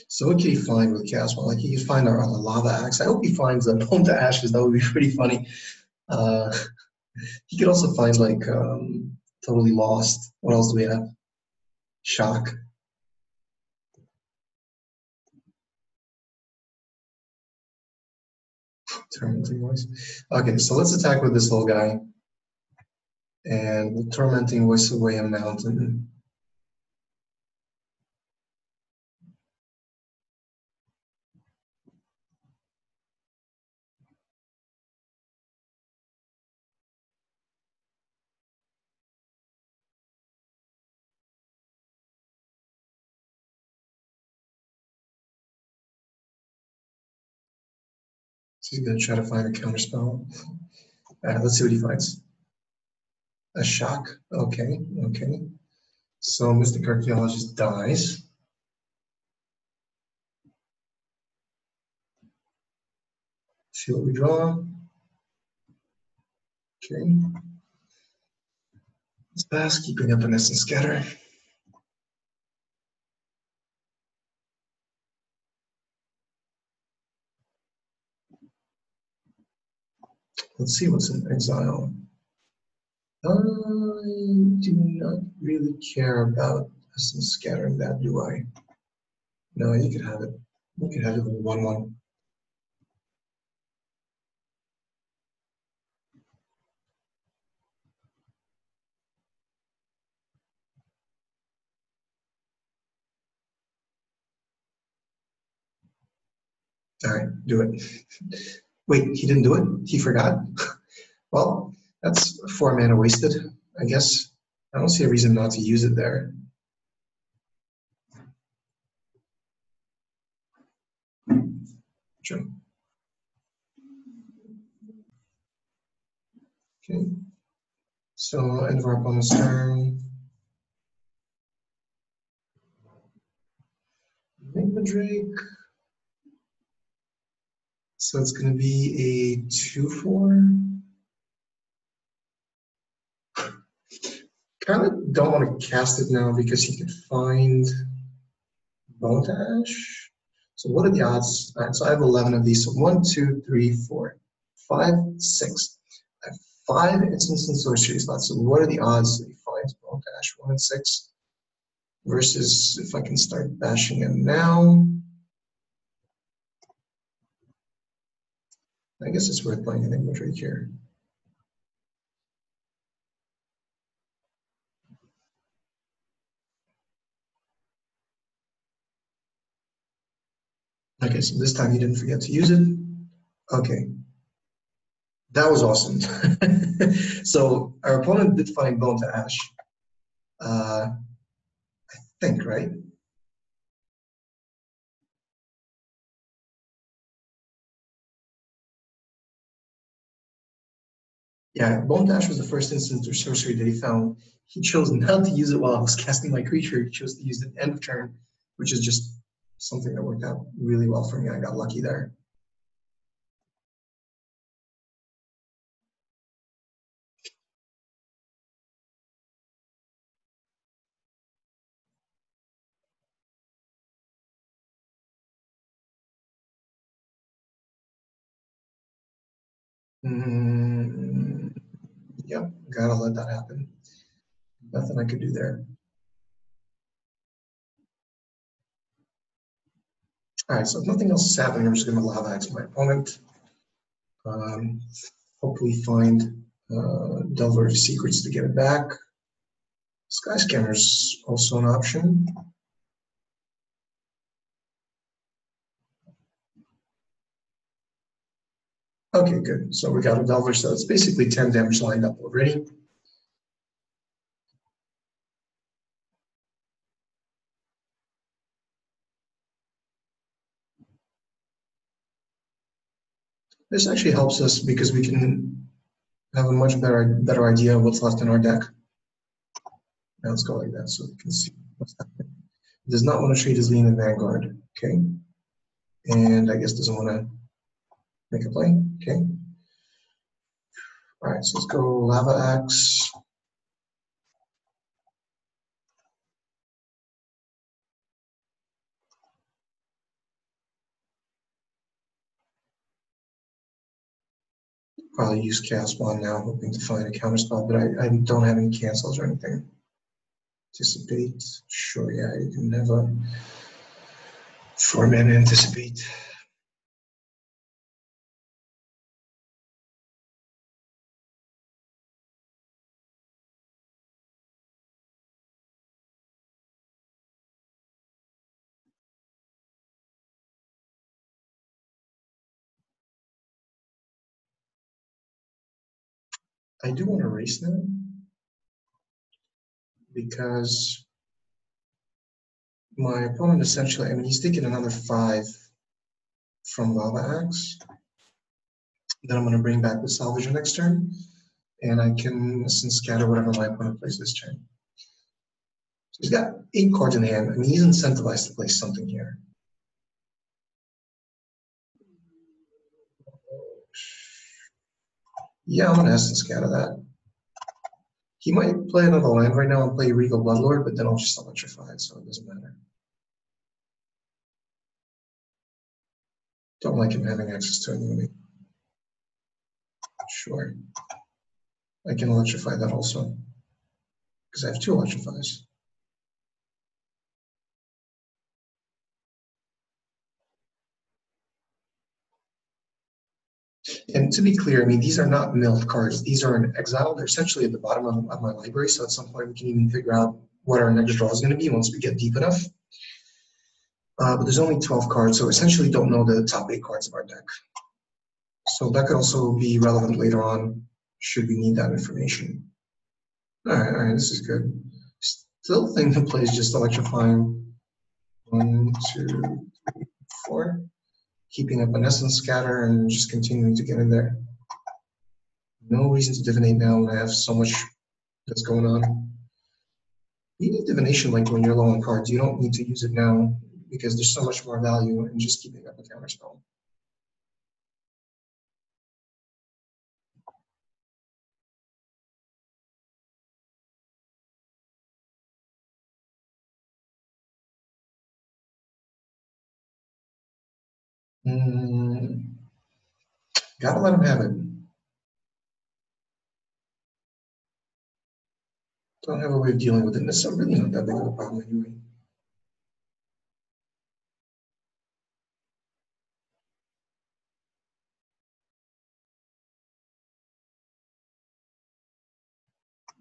So what can he find with Chaos One? Like he could find our lava axe. I hope he finds a bone to ashes. That would be pretty funny. He could also find like totally lost. What else do we have? Shock. Tormenting voice. Okay, so let's attack with this little guy. And the tormenting voice away a mountain. So he's gonna try to find a counterspell. All right, let's see what he finds. A shock. Okay, okay. So Mystic Archaeologist dies. See what we draw. Okay. Let's pass, keeping up an essence scatter. Let's see what's in exile. I do not really care about essence scattering that, do I? No, you could have it. You could have it with 1/1. All right, do it. Wait, he didn't do it? He forgot? Well, that's 4 mana wasted, I guess. I don't see a reason not to use it there. Sure. Okay. So end of our opponent's turn. Enigma Drake. So it's going to be a 2/4. Kind of don't want to cast it now because he could find Bone to Ash. So what are the odds? All right, so I have 11 of these. So 1, 2, 3, 4, 5, 6. I have 5 instants and sorceries left. So what are the odds that he finds Bone to Ash 1 and 6? Versus if I can start bashing him now. I guess it's worth playing Enigma Drake here. Okay, so this time he didn't forget to use it. Okay. That was awesome. So our opponent did find Bone to Ash. I think, right? Yeah, Bone Dash was the first instance of sorcery that he found. He chose not to use it while I was casting my creature. He chose to use it at the end of turn, which is just something that worked out really well for me. I got lucky there. Yep, gotta let that happen. Nothing I could do there. All right, so if nothing else is happening, I'm just going to lava axe my opponent. Hopefully find Delver of Secrets to get it back. Skyscanner is also an option. Okay, good. So we got a delver, so it's basically 10 damage lined up already. This actually helps us because we can have a much better idea of what's left in our deck. Now let's go like that so we can see what's happening. It does not want to trade his lean in Vanguard, okay? And I guess doesn't want to make a play, okay? All right, so let's go Lava Axe. Probably use Cast Wand now, hoping to find a counterspell, but I don't have any cancels or anything. Anticipate, sure, yeah, you can have a 4-mana Anticipate. I do want to race now because my opponent essentially, I mean, he's taking another 5 from Lava Axe. Then I'm going to bring back the Salvager next turn, and I can scatter whatever my opponent plays this turn. So he's got 8 cards in hand. I mean, he's incentivized to play something here. Yeah, I'm going to Essence Scatter that. He might play another land right now and play Regal Bloodlord, but then I'll just electrify it, so it doesn't matter. Don't like him having access to immunity. Sure. I can electrify that also, because I have 2 electrifies. And to be clear, I mean, these are not milled cards. These are in exile. They're essentially at the bottom of my library, so at some point we can even figure out what our next draw is going to be once we get deep enough. But there's only 12 cards, so essentially don't know the top 8 cards of our deck. So that could also be relevant later on, should we need that information. All right, this is good. Still think the play is just electrifying. 1, 2, 3, 4. Keeping up an Essence Scatter and just continuing to get in there. No reason to divinate now when I have so much that's going on. You need divination like when you're low on cards. You don't need to use it now because there's so much more value in just keeping up a counterspell. Gotta let him have it. Don't have a way of dealing with it. And it's really not that big of a problem anyway.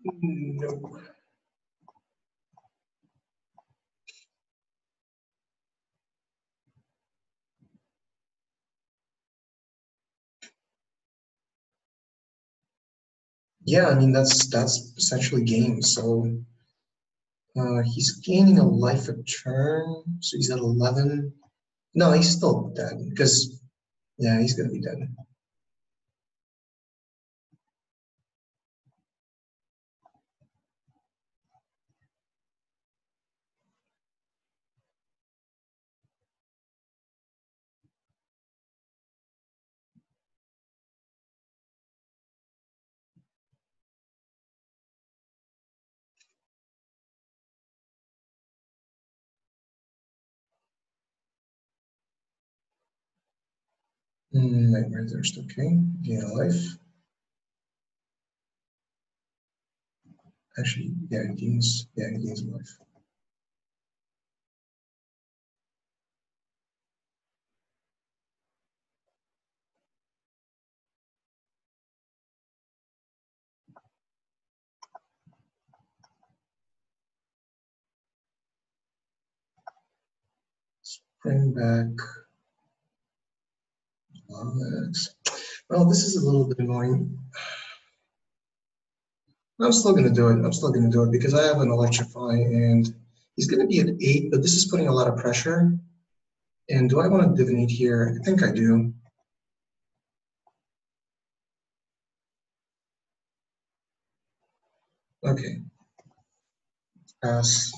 No. Yeah, I mean that's essentially game. So he's gaining a life a turn, so he's at 11. No, he's still dead because yeah, he's gonna be dead. Nightmare Thirst, okay. Gain a life. Actually, yeah, he gains a life. Bring back Lavax. Well, this is a little bit annoying. I'm still going to do it. I'm still going to do it because I have an electrify and he's going to be at 8, but this is putting a lot of pressure. And do I want to divinate here? I think I do. Okay. Pass.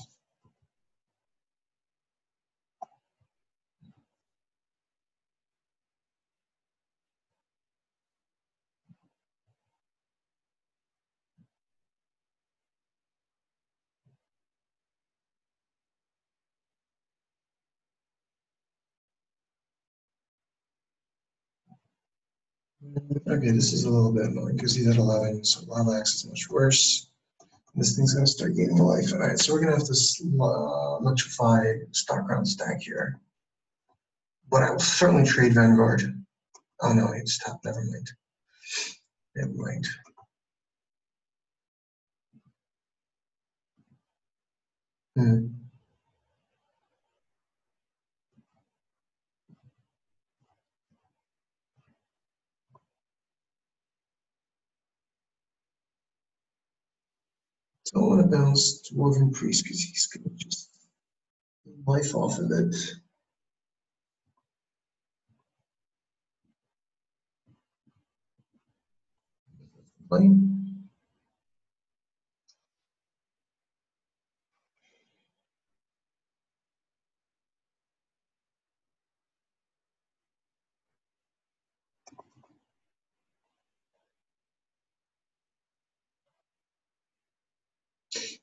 Okay, this is a little bit annoying because he's at 11, so lava X is much worse. This thing's going to start gaining life. All right, so we're going to have to electrify stock ground stack here. But I will certainly trade Vanguard. Oh no, it stopped. Never mind. Never mind. So I want to bounce Dwarven Priest because he's going to just life off of it. Fine.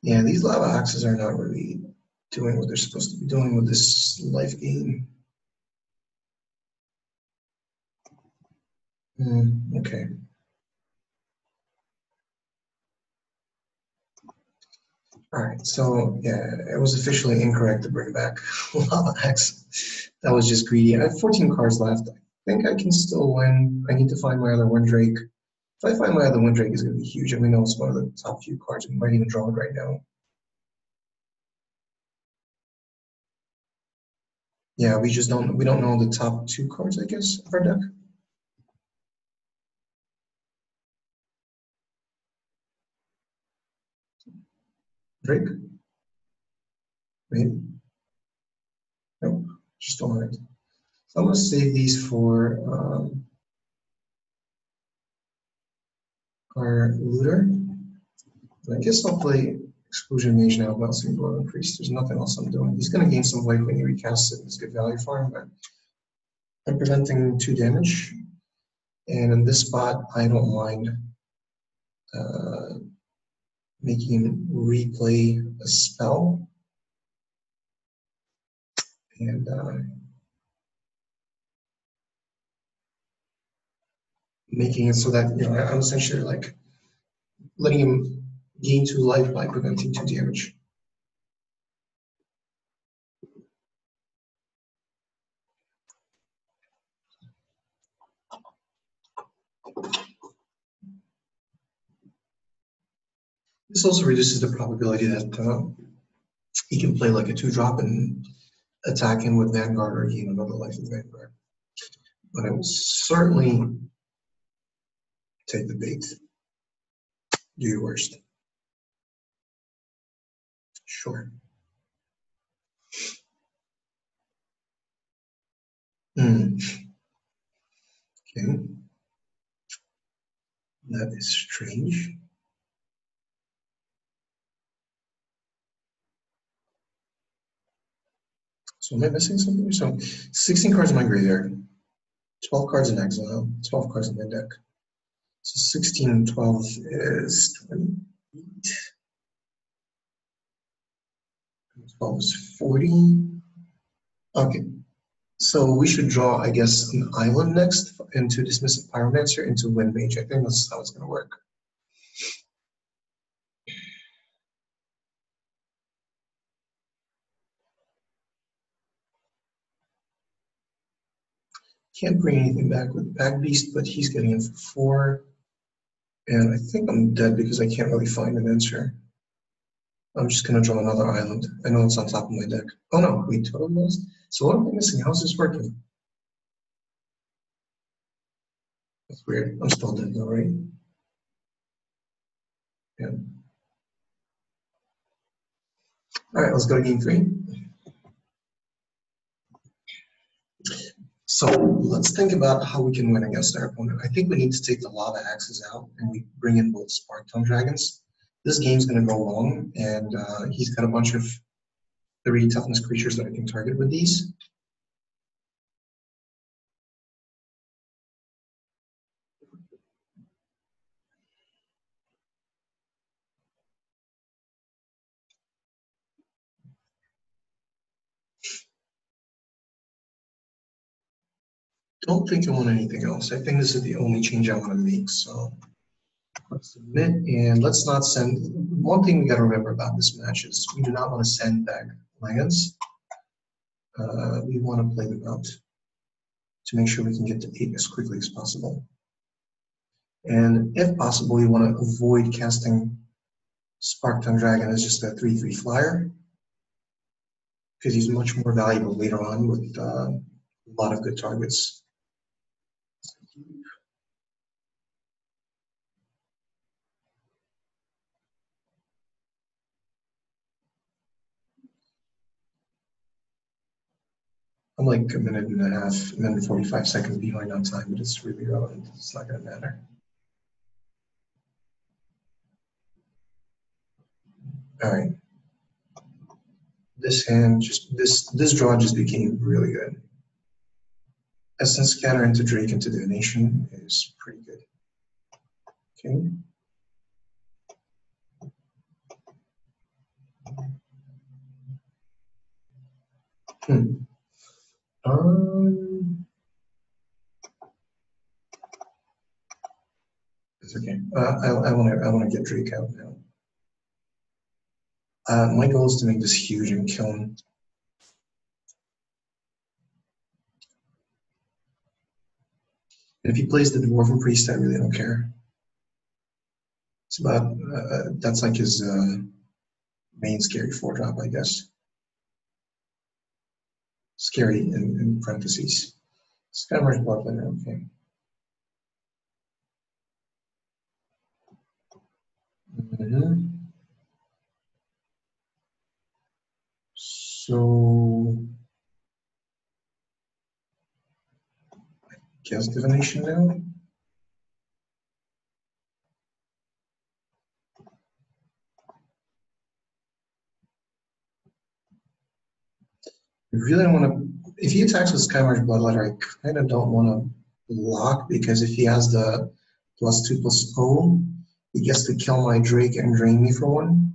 Yeah, these lava axes are not really doing what they're supposed to be doing with this life gain. Okay. All right, so yeah, it was officially incorrect to bring back lava axe. That was just greedy. I have 14 cards left. I think I can still win. I need to find my other Windrake. If I find my other Windrake, it's going to be huge, and we know it's one of the top few cards. We might even draw it right now. Yeah, we don't know the top 2 cards, I guess, of our deck. Drake? Maybe? Nope, just don't want it. So I'm going to save these for our looter. I guess I'll play Exclusion Mage now, bouncing Dwarven Priest. There's nothing else I'm doing. He's going to gain some life when he recasts it. It's good value for him, but I'm preventing 2 damage. And in this spot, I don't mind making him replay a spell. And making it so that, I'm essentially like letting him gain 2 life by preventing 2 damage. This also reduces the probability that he can play like a 2-drop and attack him with Vanguard or gain another life with Vanguard. But I will certainly take the bait. Do your worst. Sure. Okay. That is strange. So am I missing something? So 16 cards in my graveyard, 12 cards in exile, 12 cards in my deck. So 16 and 12 is 28. 12 is 40. Okay. So we should draw, I guess, an island next into dismissive pyromancer into wind mage. I think that's how it's going to work. Can't bring anything back with Bag Beast, but he's getting in for 4. And I think I'm dead because I can't really find an answer. I'm just going to draw another island. I know it's on top of my deck. Oh no, we totally lost. So what am I missing? How's this working? That's weird. I'm still dead though, right? Yeah. All right, let's go to game 3. So let's think about how we can win against our opponent. I think we need to take the lava axes out and we bring in both spark tongue dragons. This game's going to go long, and he's got a bunch of 3 toughness creatures that I can target with these. Don't think I want anything else. I think this is the only change I want to make. So let's submit, and let's not send. One thing we got to remember about this match is we do not want to send back lands. We want to play them out to make sure we can get to 8 as quickly as possible. And if possible, we want to avoid casting Spark Tongue Dragon as just a 3/3 flyer, because he's much more valuable later on with a lot of good targets. I'm like a minute and a half, a minute and 45 seconds behind on time, but it's really relevant. It's not going to matter. All right. This hand, this draw just became really good. Essence Scatter into Drake into Divination is pretty good. Okay. It's okay. I want to get Drake out now. My goal is to make this huge and kill him. And if he plays the Dwarven Priest, I really don't care. It's about that's like his main scary 4-drop, I guess. Scary in parentheses. Skymarsh Bloodletter, okay. So, I guess Divination now. I really don't want to. If he attacks with Skymarsh Bloodletter, I kind of don't want to block, because if he has the +2/+0, he gets to kill my Drake and drain me for 1.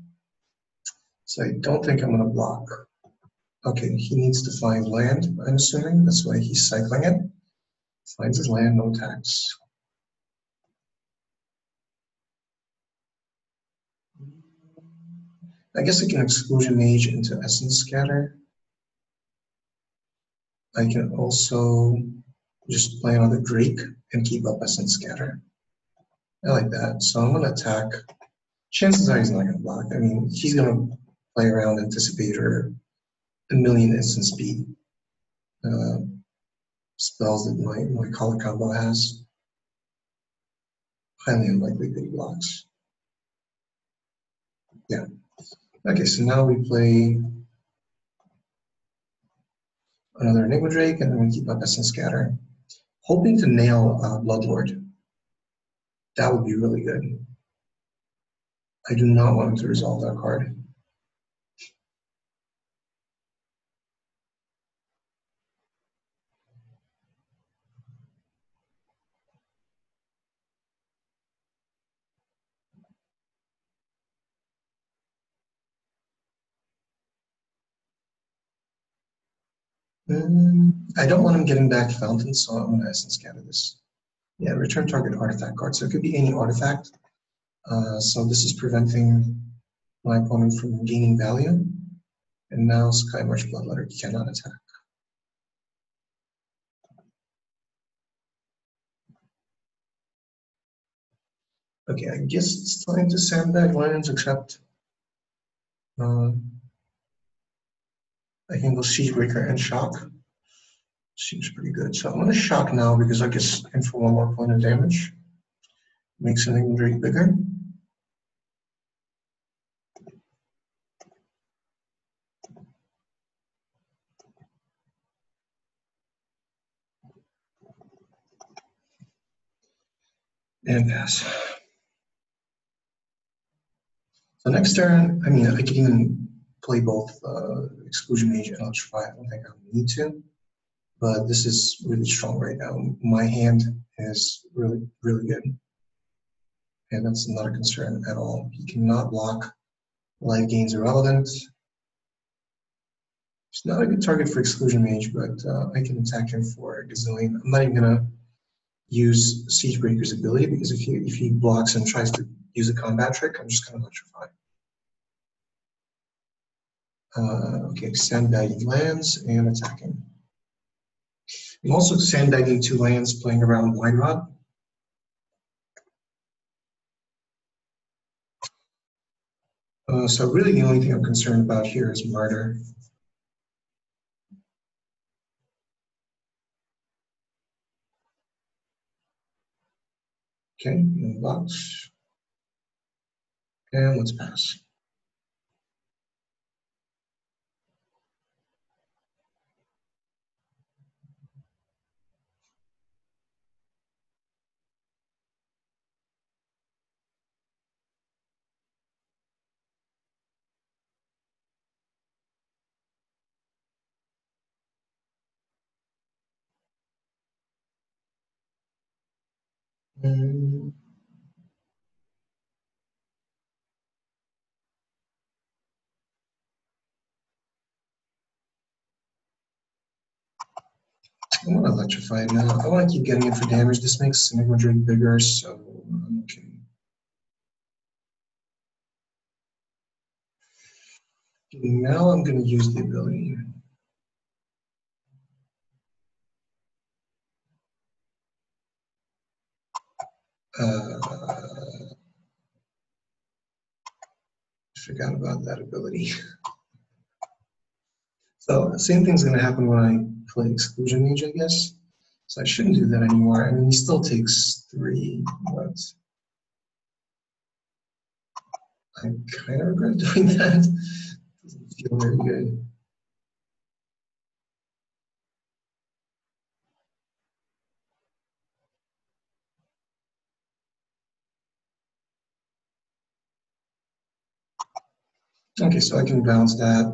So I don't think I'm going to block. Okay, he needs to find land, I'm assuming. That's why he's cycling it. Finds his land, no tax. I guess I can Exclusion Mage into Essence Scatter. I can also just play another Drake and keep up Essence Scatter. I like that. So I'm going to attack. Chances are he's not going to block. I mean, he's going to play around Anticipator, a million instant speed spells that my color combo has. Highly unlikely that he blocks. Yeah. Okay, so now we play another Enigma Drake, and then we keep up Essence Scatter. Hoping to nail Bloodlord. That would be really good. I do not want him to resolve that card. I don't want him getting back Fountain, so I'm going to Essence Scatter this. Yeah, return target artifact card. So it could be any artifact. So this is preventing my opponent from gaining value. And now Skymarsh Bloodletter cannot attack. Okay, I guess it's time to sandbag lands, except I can go Siegebreaker and Shock. Seems pretty good. So I'm going to shock now because I guess in for one more point of damage. Makes enigma drake bigger. And pass. So next turn, I mean, I can even play both exclusion mage and electrify. I don't think I need to, but this is really strong right now. My hand is really, really good, and that's not a concern at all. He cannot block. Life gains irrelevant. It's not a good target for exclusion mage, but I can attack him for a gazillion. I'm not even gonna use Siegebreaker's ability because if he blocks and tries to use a combat trick, I'm just gonna electrify. Okay, sandbagging lands and attacking. I'm also sandbagging 2 lands, playing around Wine Rot. So really the only thing I'm concerned about here is murder. Okay, no box. And let's pass. I'm gonna electrify it now. I want to keep getting it for damage. This makes Enigma Drake bigger, so I'm okay. Now I'm going to use the ability. Forgot about that ability. So same thing's going to happen when I play Exclusion Mage, I guess. So I shouldn't do that anymore. I mean, he still takes 3, but I kind of regret doing that. Doesn't feel very good. Okay, so I can bounce that.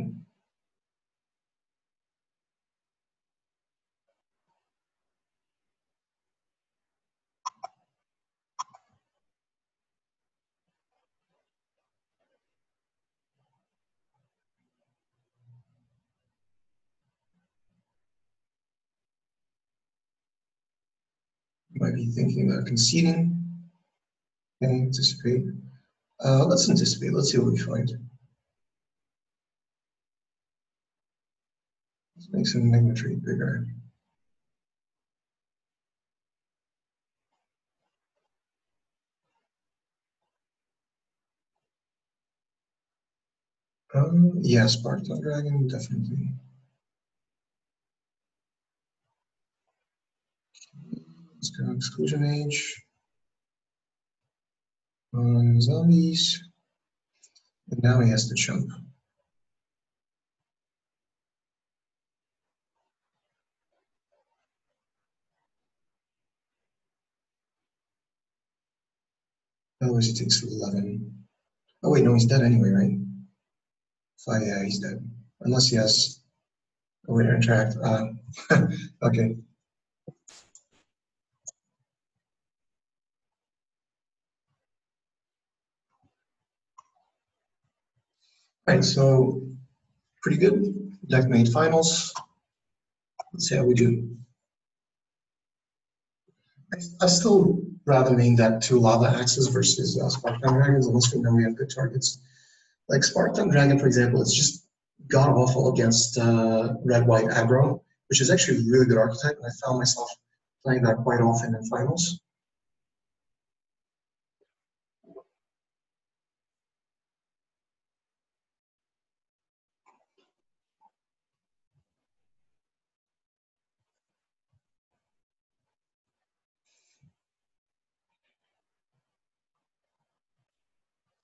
You might be thinking about conceding and anticipate. Let's anticipate. Let's see what we find. Let's make some Enigma Trade bigger. Yeah, Sparkle Dragon, definitely. Let's go Exclusion Age. Zombies. And now he has to jump. Otherwise he takes 11. Oh wait, no, he's dead anyway, right? 5, yeah, he's dead. Unless he has a way to interact. Okay. Right, so pretty good. Deck made finals. Let's see how we do. I still rather main that 2 lava axes versus Sparkdown Dragons, unless we know we have good targets. Like Sparkdown Dragon, for example, it's just god awful against red-white aggro, which is actually a really good archetype, and I found myself playing that quite often in finals.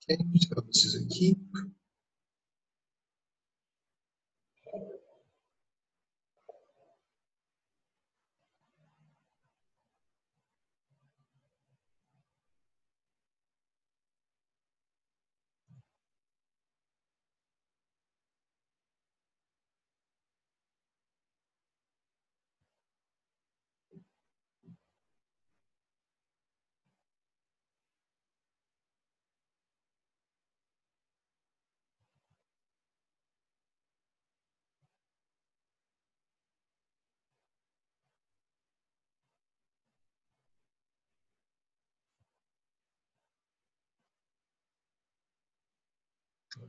Okay, so this is a keep.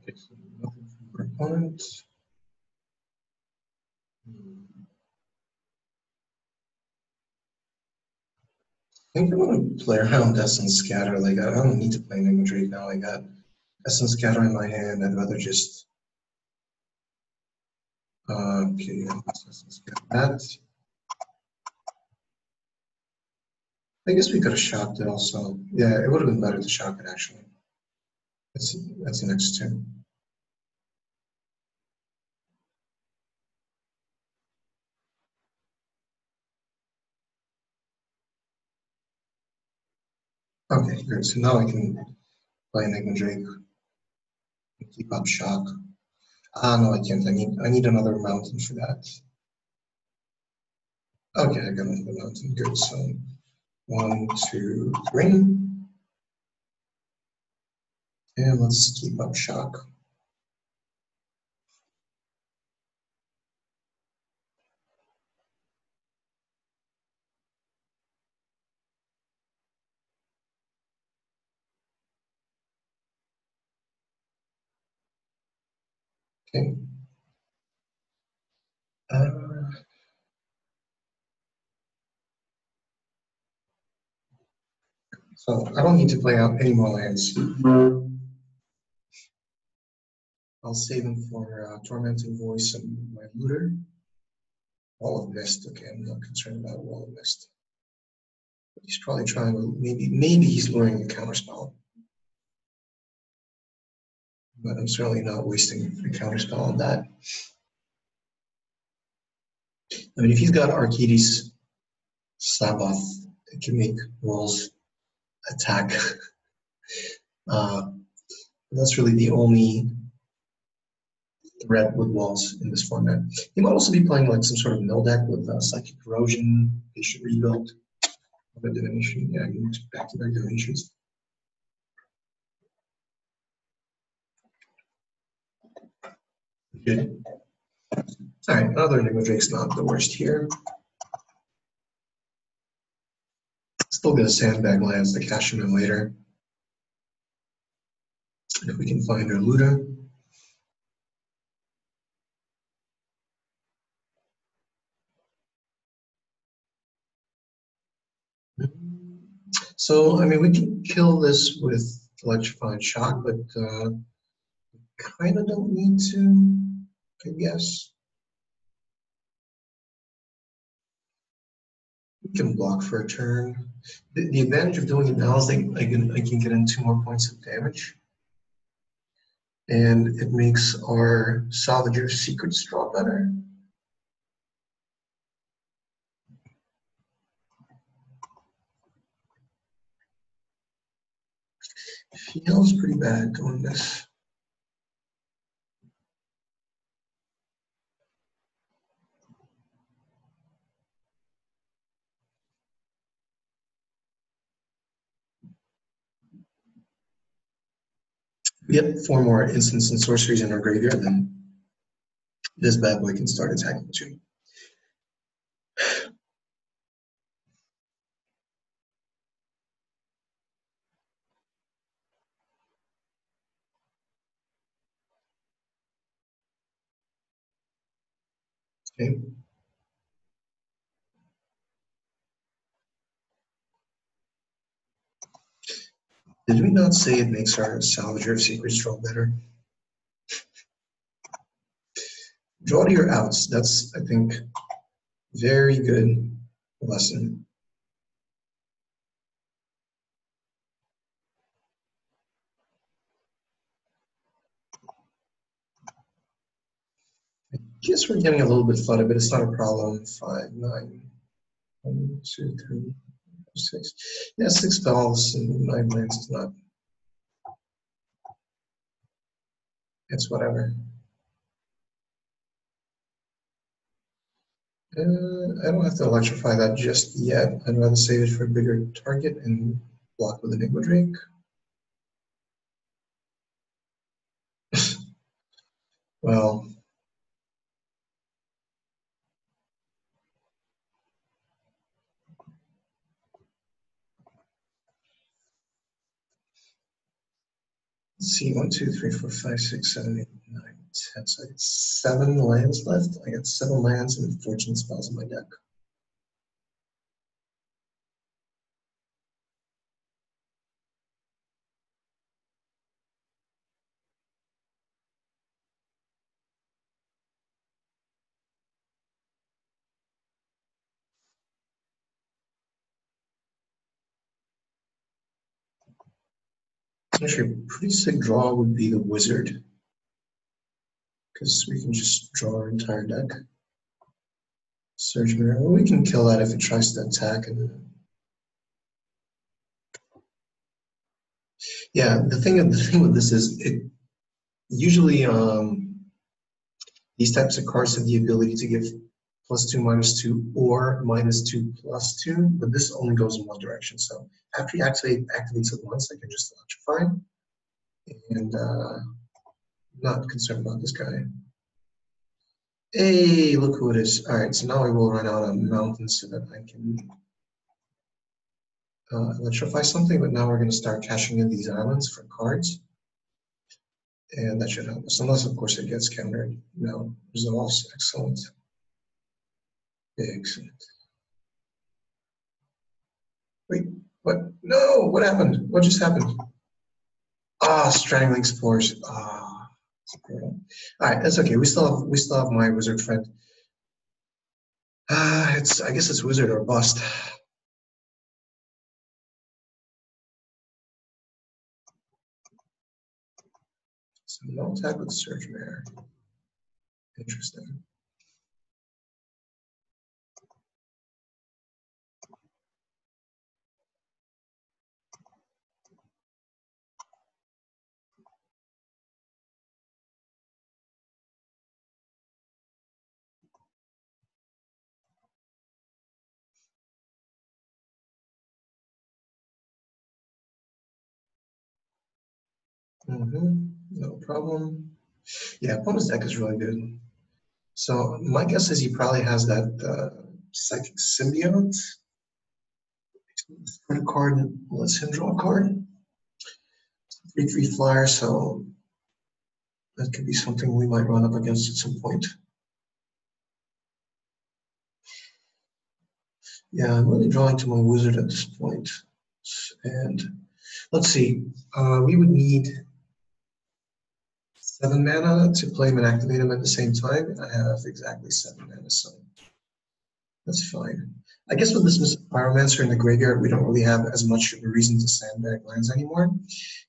Okay, so nothing from our opponent. I think I'm gonna play around Essence Scatter. Like I don't need to play Enigma Drake now. I got Essence Scatter in my hand. I'd rather just okay, Essence Scatter that. I guess we could have shocked it also. Yeah, it would have been better to shock it actually. That's the next turn. Okay, good. So now I can play Enigma Drake and keep up shock. Ah, no, I can't. I need another mountain for that. Okay, I got another mountain. Good. So 1, 2, 3, and let's keep up shock. Okay. So I don't need to play out any more lands. I'll save them for Tormenting Voice and my Looter. Wall of Mist. Okay, I'm not concerned about Wall of Mist. He's probably trying to maybe he's luring a counterspell. But I'm certainly not wasting a counterspell on that. I mean, if he's got Archides Sabath, it can make walls attack. That's really the only threat with walls in this format. He might also be playing like some sort of mill deck with Psychic Corrosion, Patient Rebuild, other Divination. Yeah, he moves back to their Divinations. Good. All right, another Enigma Drake's not the worst here. Still gonna sandbag lands to cash them in later. And if we can find our Luda. So, I mean, we can kill this with Electrifying Shock, but kind of don't need to, I guess. We can block for a turn. The advantage of doing it now is I can get in 2 more points of damage. And it makes our Salvager Secrets draw better. Feels pretty bad doing this. We get 4 more instants and sorceries in our graveyard, then this bad boy can start attacking too. Okay. Did we not say it makes our Salvager of Secrets draw better? Draw to your outs. That's, I think, very good lesson. guess we're getting a little bit flooded, but it's not a problem. 5, 9, 1, 2, 3, 6. Yeah, 6 bells and 9 lands is not. It's whatever. I don't have to electrify that just yet. I'd rather save it for a bigger target and block with Enigma Drake. Well, let's see, 1, 2, 3, 4, 5, 6, 7, 8, 9, 10. So I got 7 lands left. I got 7 lands and fortune spells in my deck. Actually, a pretty sick draw would be the wizard, because we can just draw our entire deck. Surge Mirror. Well, we can kill that if it tries to attack. And yeah, the thing with this is it usually these types of cards have the ability to give +2, -2, or -2, +2, but this only goes in one direction. So after he activates it once, I can just electrify, and not concerned about this guy. Hey, look who it is. All right, so now I will run out of mountains so that I can electrify something, but now we're going to start cashing in these islands for cards. And that should help us, unless of course it gets countered. No, resolves, excellent. Excellent. Wait, what? No, what happened? What just happened? Ah, strangling spores. Ah, all right, that's okay. We still have my wizard friend. I guess it's wizard or bust. So no attack with Surge Mare. Interesting. No problem. Yeah, opponent's deck is really good. So my guess is he probably has that psychic symbiote. Put a card, lets him draw a card. 3/3 flyer, so that could be something we might run up against at some point. Yeah, I'm really drawing to my wizard at this point. And let's see, we would need 7 mana to play him and activate him at the same time. I have exactly 7 mana, so that's fine. I guess with this pyromancer in the graveyard, we don't really have as much of a reason to sandbag lands anymore.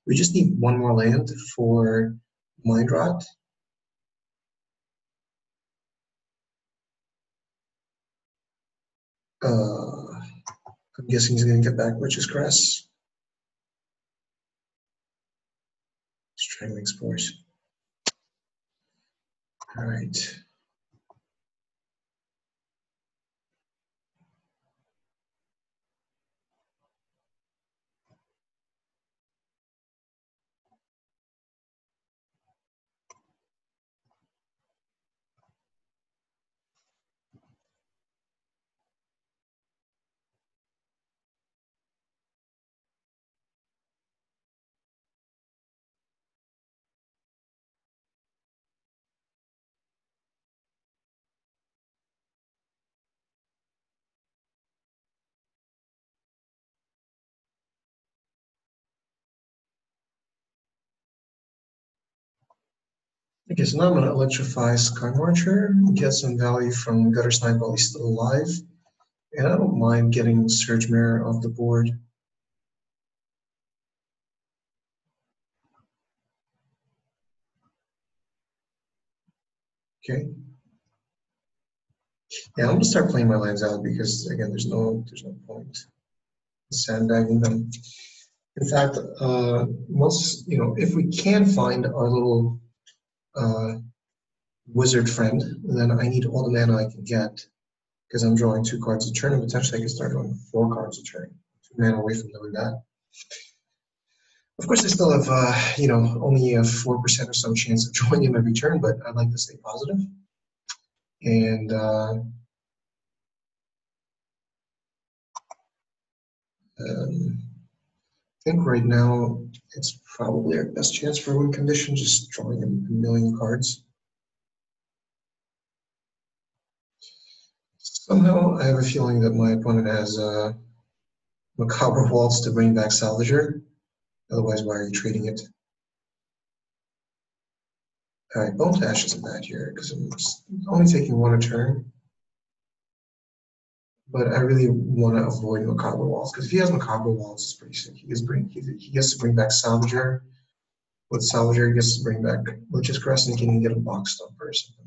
We just need 1 more land for Mind Rot. I'm guessing he's going to get back Witch's Crest. Strangling Spores. All right. Okay, so now I'm going to electrify Sky Marcher, get some value from Gutter Snipe while he's still alive. And I don't mind getting Surge Mirror off the board. Okay. Yeah, I'm gonna start playing my lands out because again, there's no point in sandbagging them. In fact, once if we can find our little wizard friend, then I need all the mana I can get because I'm drawing 2 cards a turn, and potentially I can start drawing 4 cards a turn. 2 mana away from doing that. Of course, I still have only a 4% or so chance of drawing him every turn, but I like to stay positive. And I think right now it's probably our best chance for a win condition, just drawing a million cards. Somehow I have a feeling that my opponent has Macabre Waltz to bring back Salvager. Otherwise, why are you trading it? All right, Bone Dash isn't bad here because I'm only taking 1 a turn. But I really want to avoid Macabre Waltz because if he has Macabre Waltz, it's pretty sick. He gets to bring back Salvager. With Salvager, he gets to bring back Lich's Crest, and he can get a box stomper or something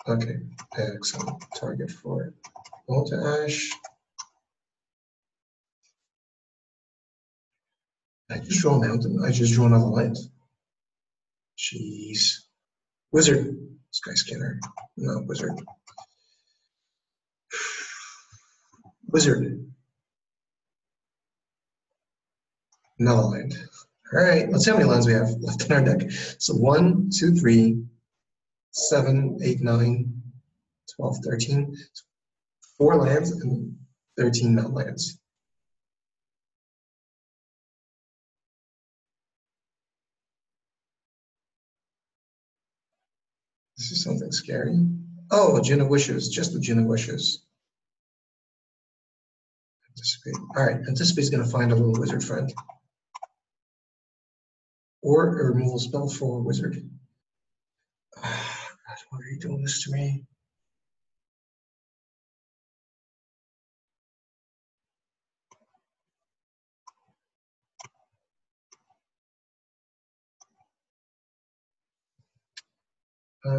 like that. Okay, excellent. Target for Bone Dash. I just draw a mountain. I just draw another land. Jeez. Wizard. Skyscanner. No, wizard. Wizard. Another land. All right, let's see how many lands we have left in our deck. So 1, 2, 3, 7, 8, 9, 12, 13. 4 lands and 13 non-lands. This is something scary. Oh, a Gin of Wishes, just a Gin of Wishes. Anticipate. All right, Anticipate is going to find a little wizard friend. Or a removal spell for a wizard. God, why are you doing this to me? I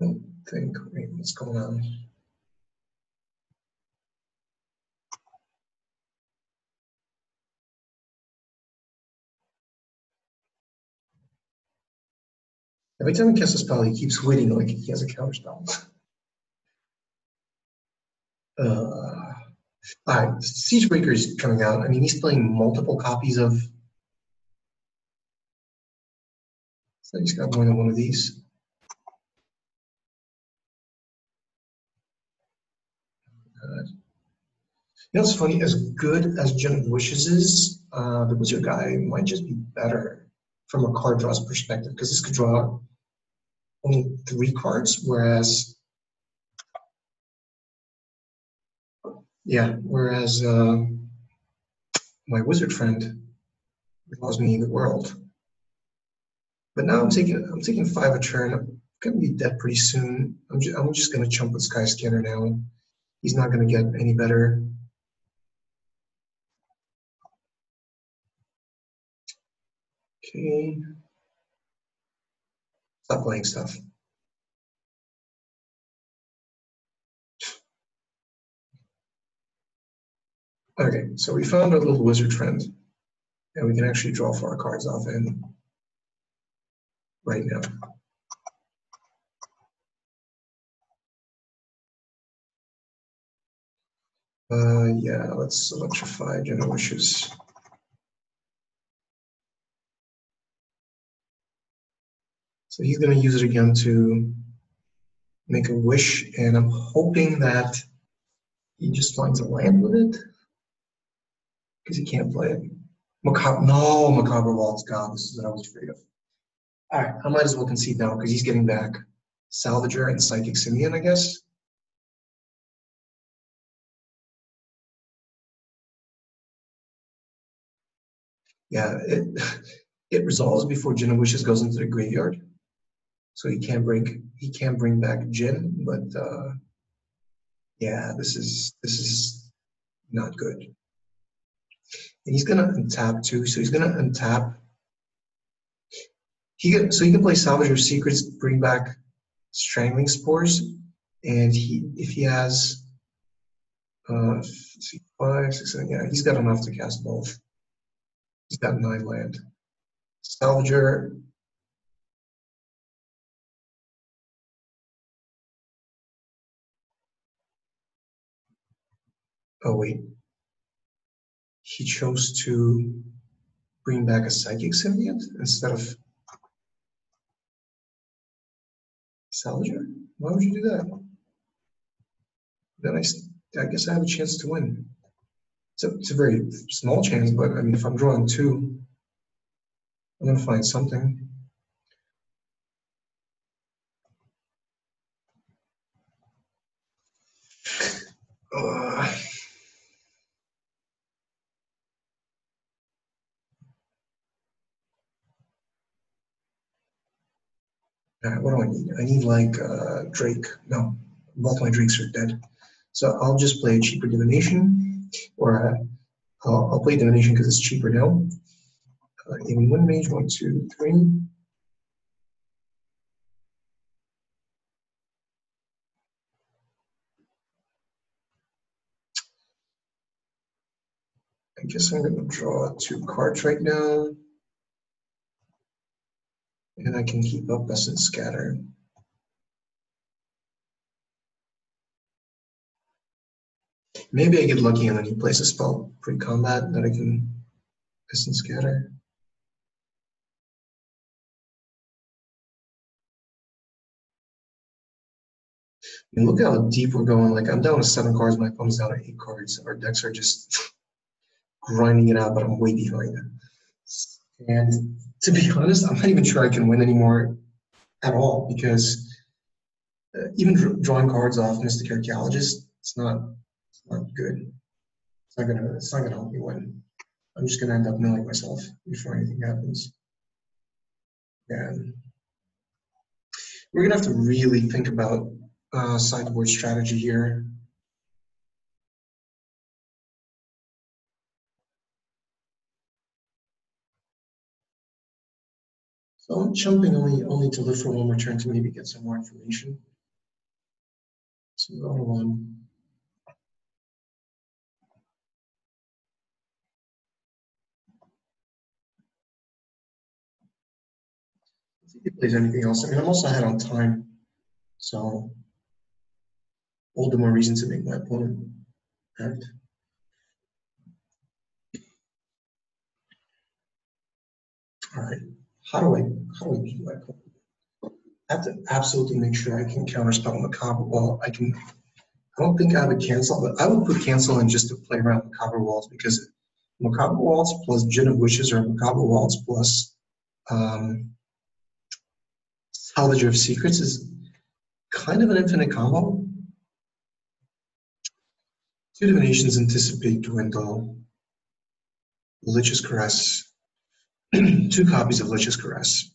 don't think, wait, what's going on? Every time he casts a spell, he keeps waiting like he has a counter spell. All right, Siegebreaker is coming out. I mean, he's playing multiple copies of. So he's got more than one of these. You know what's funny? As good as Gin of Wishes is, the Wizard guy might just be better from a card draw's perspective because this could draw only 3 cards, whereas my Wizard friend draws me the world. But now I'm taking 5 a turn. I'm gonna be dead pretty soon. I'm just gonna chump with Skyscanner now. He's not gonna get any better. Okay. Stop playing stuff. Okay, so we found our little wizard friend, and we can actually draw 4 cards off him right now. Yeah, let's electrify Gin of Wishes. So he's going to use it again to make a wish, and I'm hoping that he just finds a land with it because he can't play it. Macabre Waltz. God, this is what I was afraid of. All right, I might as well concede now because he's getting back Salvager and Psychic Simian, I guess. Yeah, it resolves before Gin of Wishes goes into the graveyard, so he can't bring back Gin, but Yeah, this is not good. And he's gonna untap too, so he's gonna untap. So he can play Salvage of Secrets, bring back Strangling Spores, and if he has let's see, 5, 6, 7, yeah, he's got enough to cast both. He's got 9 land. Salvager. Oh wait, he chose to bring back a Psychic Symbiont instead of Salvager? Why would you do that? Then I guess I have a chance to win. It's a very small chance, but I mean, if I'm drawing 2, I'm gonna find something. Uh, what do I need? I need like Drake. No, both my Drakes are dead. So I'll just play cheaper Divination, or I'll play Divination because it's cheaper now. Even 1 mage, 1, 2, 3. I guess I'm going to draw 2 cards right now. And I can keep up Essence Scatter. Maybe I get lucky and then he plays a spell pre-combat that I can Essence Scatter. I mean, look how deep we're going. Like, I'm down to 7 cards, my opponent's down to 8 cards. Our decks are just grinding it out, but I'm way behind. And to be honest, I'm not even sure I can win anymore at all because even drawing cards off Mystic Archeologist, it's not good. It's not gonna help me win. I'm just gonna end up milling myself before anything happens. And we're gonna have to really think about sideboard strategy here. So I'm jumping only to live for 1 more turn to maybe get some more information. So go to 1. Let's see if he plays anything else. I mean, I'm also ahead on time, so all the more reason to make my opponent act. All right, how do I beat my opponent? I have to absolutely make sure I can counterspell Macabre Wall. I don't think I have a cancel, but I would put cancel in just to play around Macabre Walls because Macabre Waltz plus Gin of Wishes or Macabre Waltz plus Salvager of Secrets is kind of an infinite combo. 2 Divinations, Anticipate, Dwindle, Lich's Caress, 2 copies of Lich's Caress.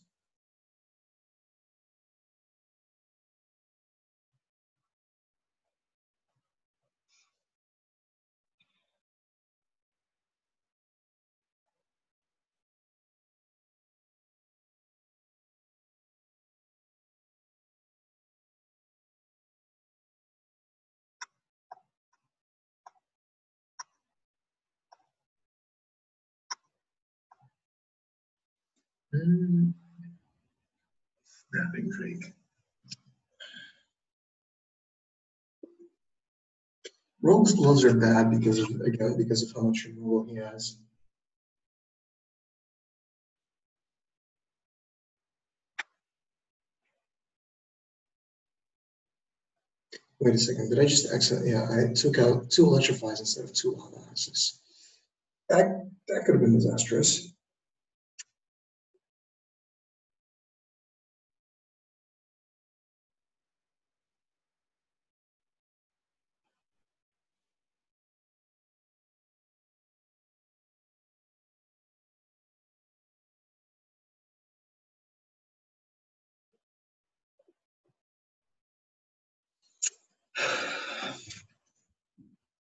Snapping Drake. Rogue's gloves are bad because of how much removal he has. Wait a second, did I just accidentally? Yeah, I took out 2 Electrifies instead of 2 Lava Axes. That could have been disastrous.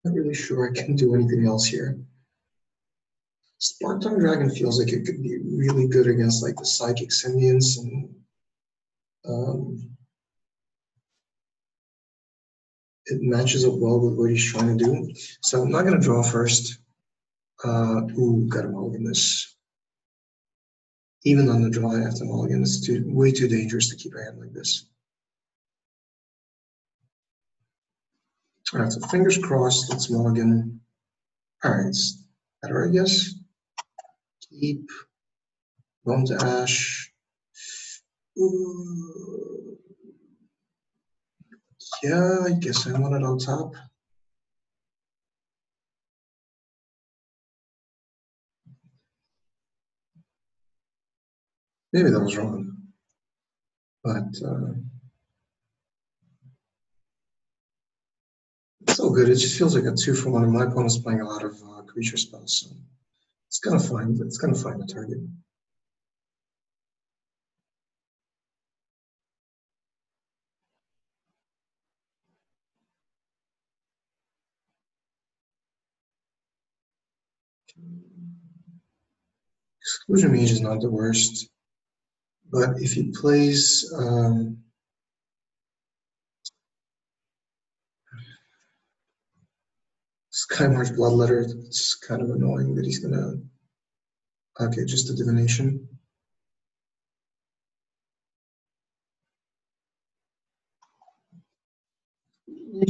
Not really sure I can do anything else here. Spark Tongue Dragon feels like it could be really good against like the Psychic Simians and it matches up well with what he's trying to do. So I'm not going to draw first. Ooh, got to mulligan this. Even on the draw, I have to mulligan. It's way too dangerous to keep a hand like this. All right, so fingers crossed. Let's mulligan. All right, it's better, I guess. Keep. Bone to ash. Ooh. Yeah, I guess I want it on top. Maybe that was wrong. But it's so good. It just feels like a 2-for-1, and my opponent's playing a lot of creature spells, so it's gonna find the target. Exclusion Mage is not the worst, but if he plays Skymarch Bloodletter, it's kind of annoying that he's gonna. Okay, just a divination.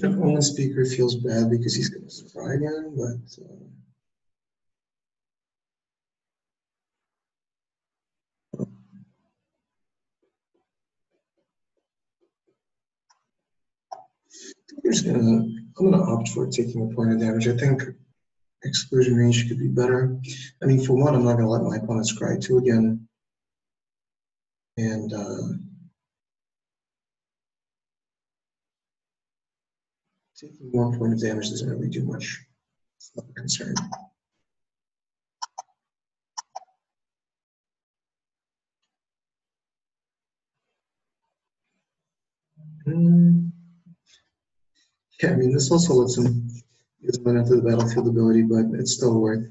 Only speaker feels bad because he's gonna survive again, but. I'm gonna opt for taking a point of damage. I think Exclusion Range could be better. I mean, for one, I'm not gonna let my opponent scry 2 again. And taking 1 point of damage doesn't really do much. It's not a concern. Yeah, I mean, this also lets him use one into the battlefield ability, but it's still worth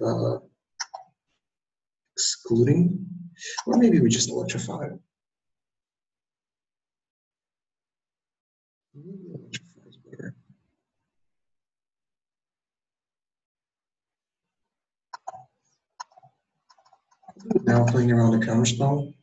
excluding. Or maybe we just electrify it. Maybe electrify is better. Now playing around a counterspell.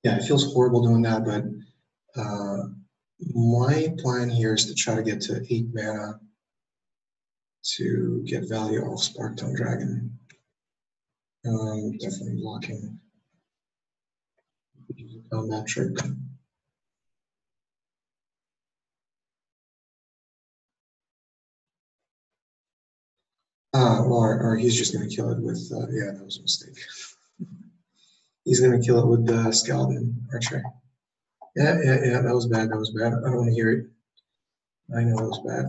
Yeah, it feels horrible doing that, but my plan here is to try to get to 8 mana to get value off Spark Tongue Dragon. Definitely blocking. Combat trick. Or he's just going to kill it with, yeah, that was a mistake. He's going to kill it with the Skeleton Archer. Yeah, that was bad, that was bad. I don't want to hear it. I know that was bad.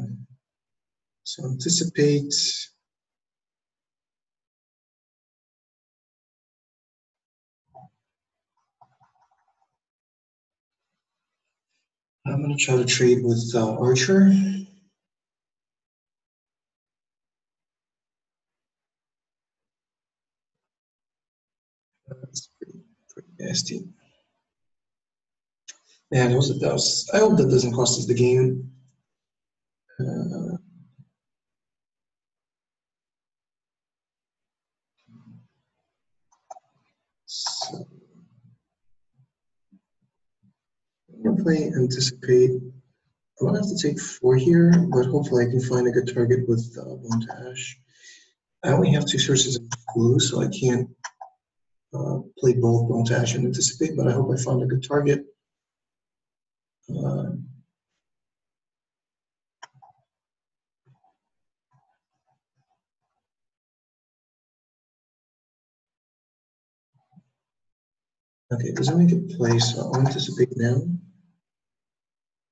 So anticipate. I'm going to try to trade with Archer. That's pretty nasty. Yeah, that was. I hope that doesn't cost us the game. I'm gonna play anticipate. I'm gonna have to take 4 here, but hopefully I can find a good target with bone to ash. I only have 2 sources of blue, so I can't play both bone to ash and anticipate, but I hope I found a good target. Okay, doesn't make a play, so I'll anticipate now.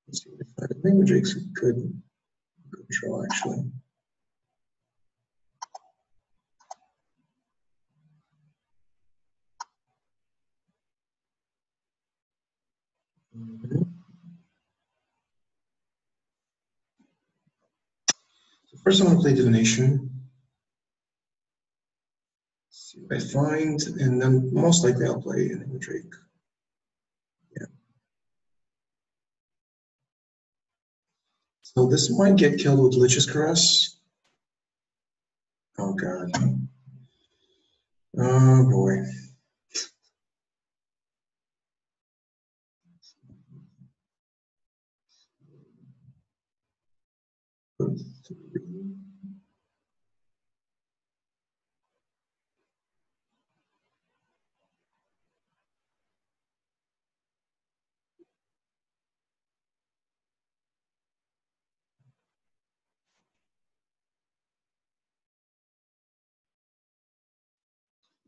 Let's see if I think Drake's a good draw, actually. So first I'm going to play divination. See what I find, and then most likely I'll play enigma Drake. Yeah. So this might get killed with Lich's Caress. Oh god. Oh boy.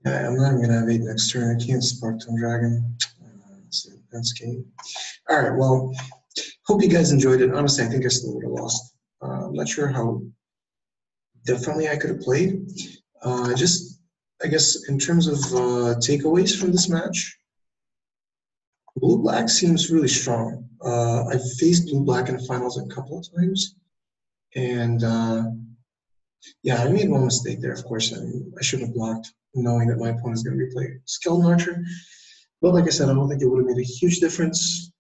Yeah, I'm not even gonna have 8 next turn. I can't Spark Tongue Dragon. That's game. All right, well, hope you guys enjoyed it. Honestly, I think I still would have lost. I'm not sure how definitely I could have played. Just, I guess, in terms of takeaways from this match, Blue-Black seems really strong. I've faced Blue-Black in the finals a couple of times, and yeah, I made one mistake there, of course. I shouldn't have blocked, knowing that my opponent is going to be playing Skeleton Archer. But like I said, I don't think it would have made a huge difference.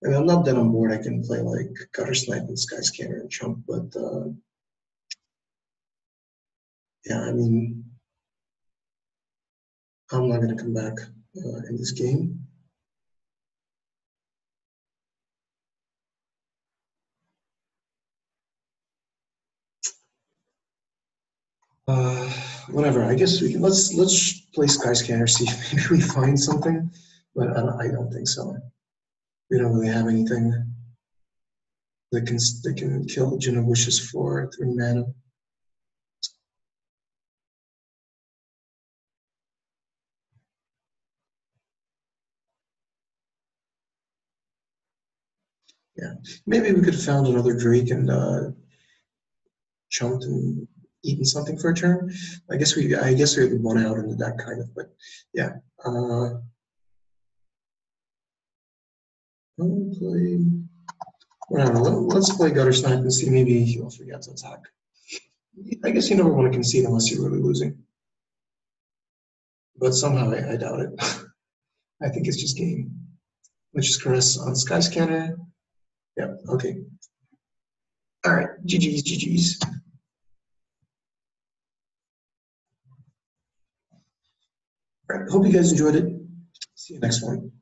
I mean, I'm not dead on board. I can play like Gutter Snipe and Sky Scanner and Chump, but yeah, I mean, I'm not going to come back in this game. Whatever. I guess we can. Let's play Sky Scanner, see if maybe we find something. But I don't think so. We don't really have anything that can kill Jinn of Wishes for 3 mana. Yeah, maybe we could have found another Drake and chumped and eaten something for a turn. I guess we had one out in the deck, kind of. But yeah. Let's play Gutter Snipe and see maybe he'll forget to attack. I guess you never want to concede unless you're really losing. But somehow I doubt it. I think it's just game. Let's just caress on Sky Scanner. Yeah, okay. All right, GG's, GG's. All right, hope you guys enjoyed it. See you next one.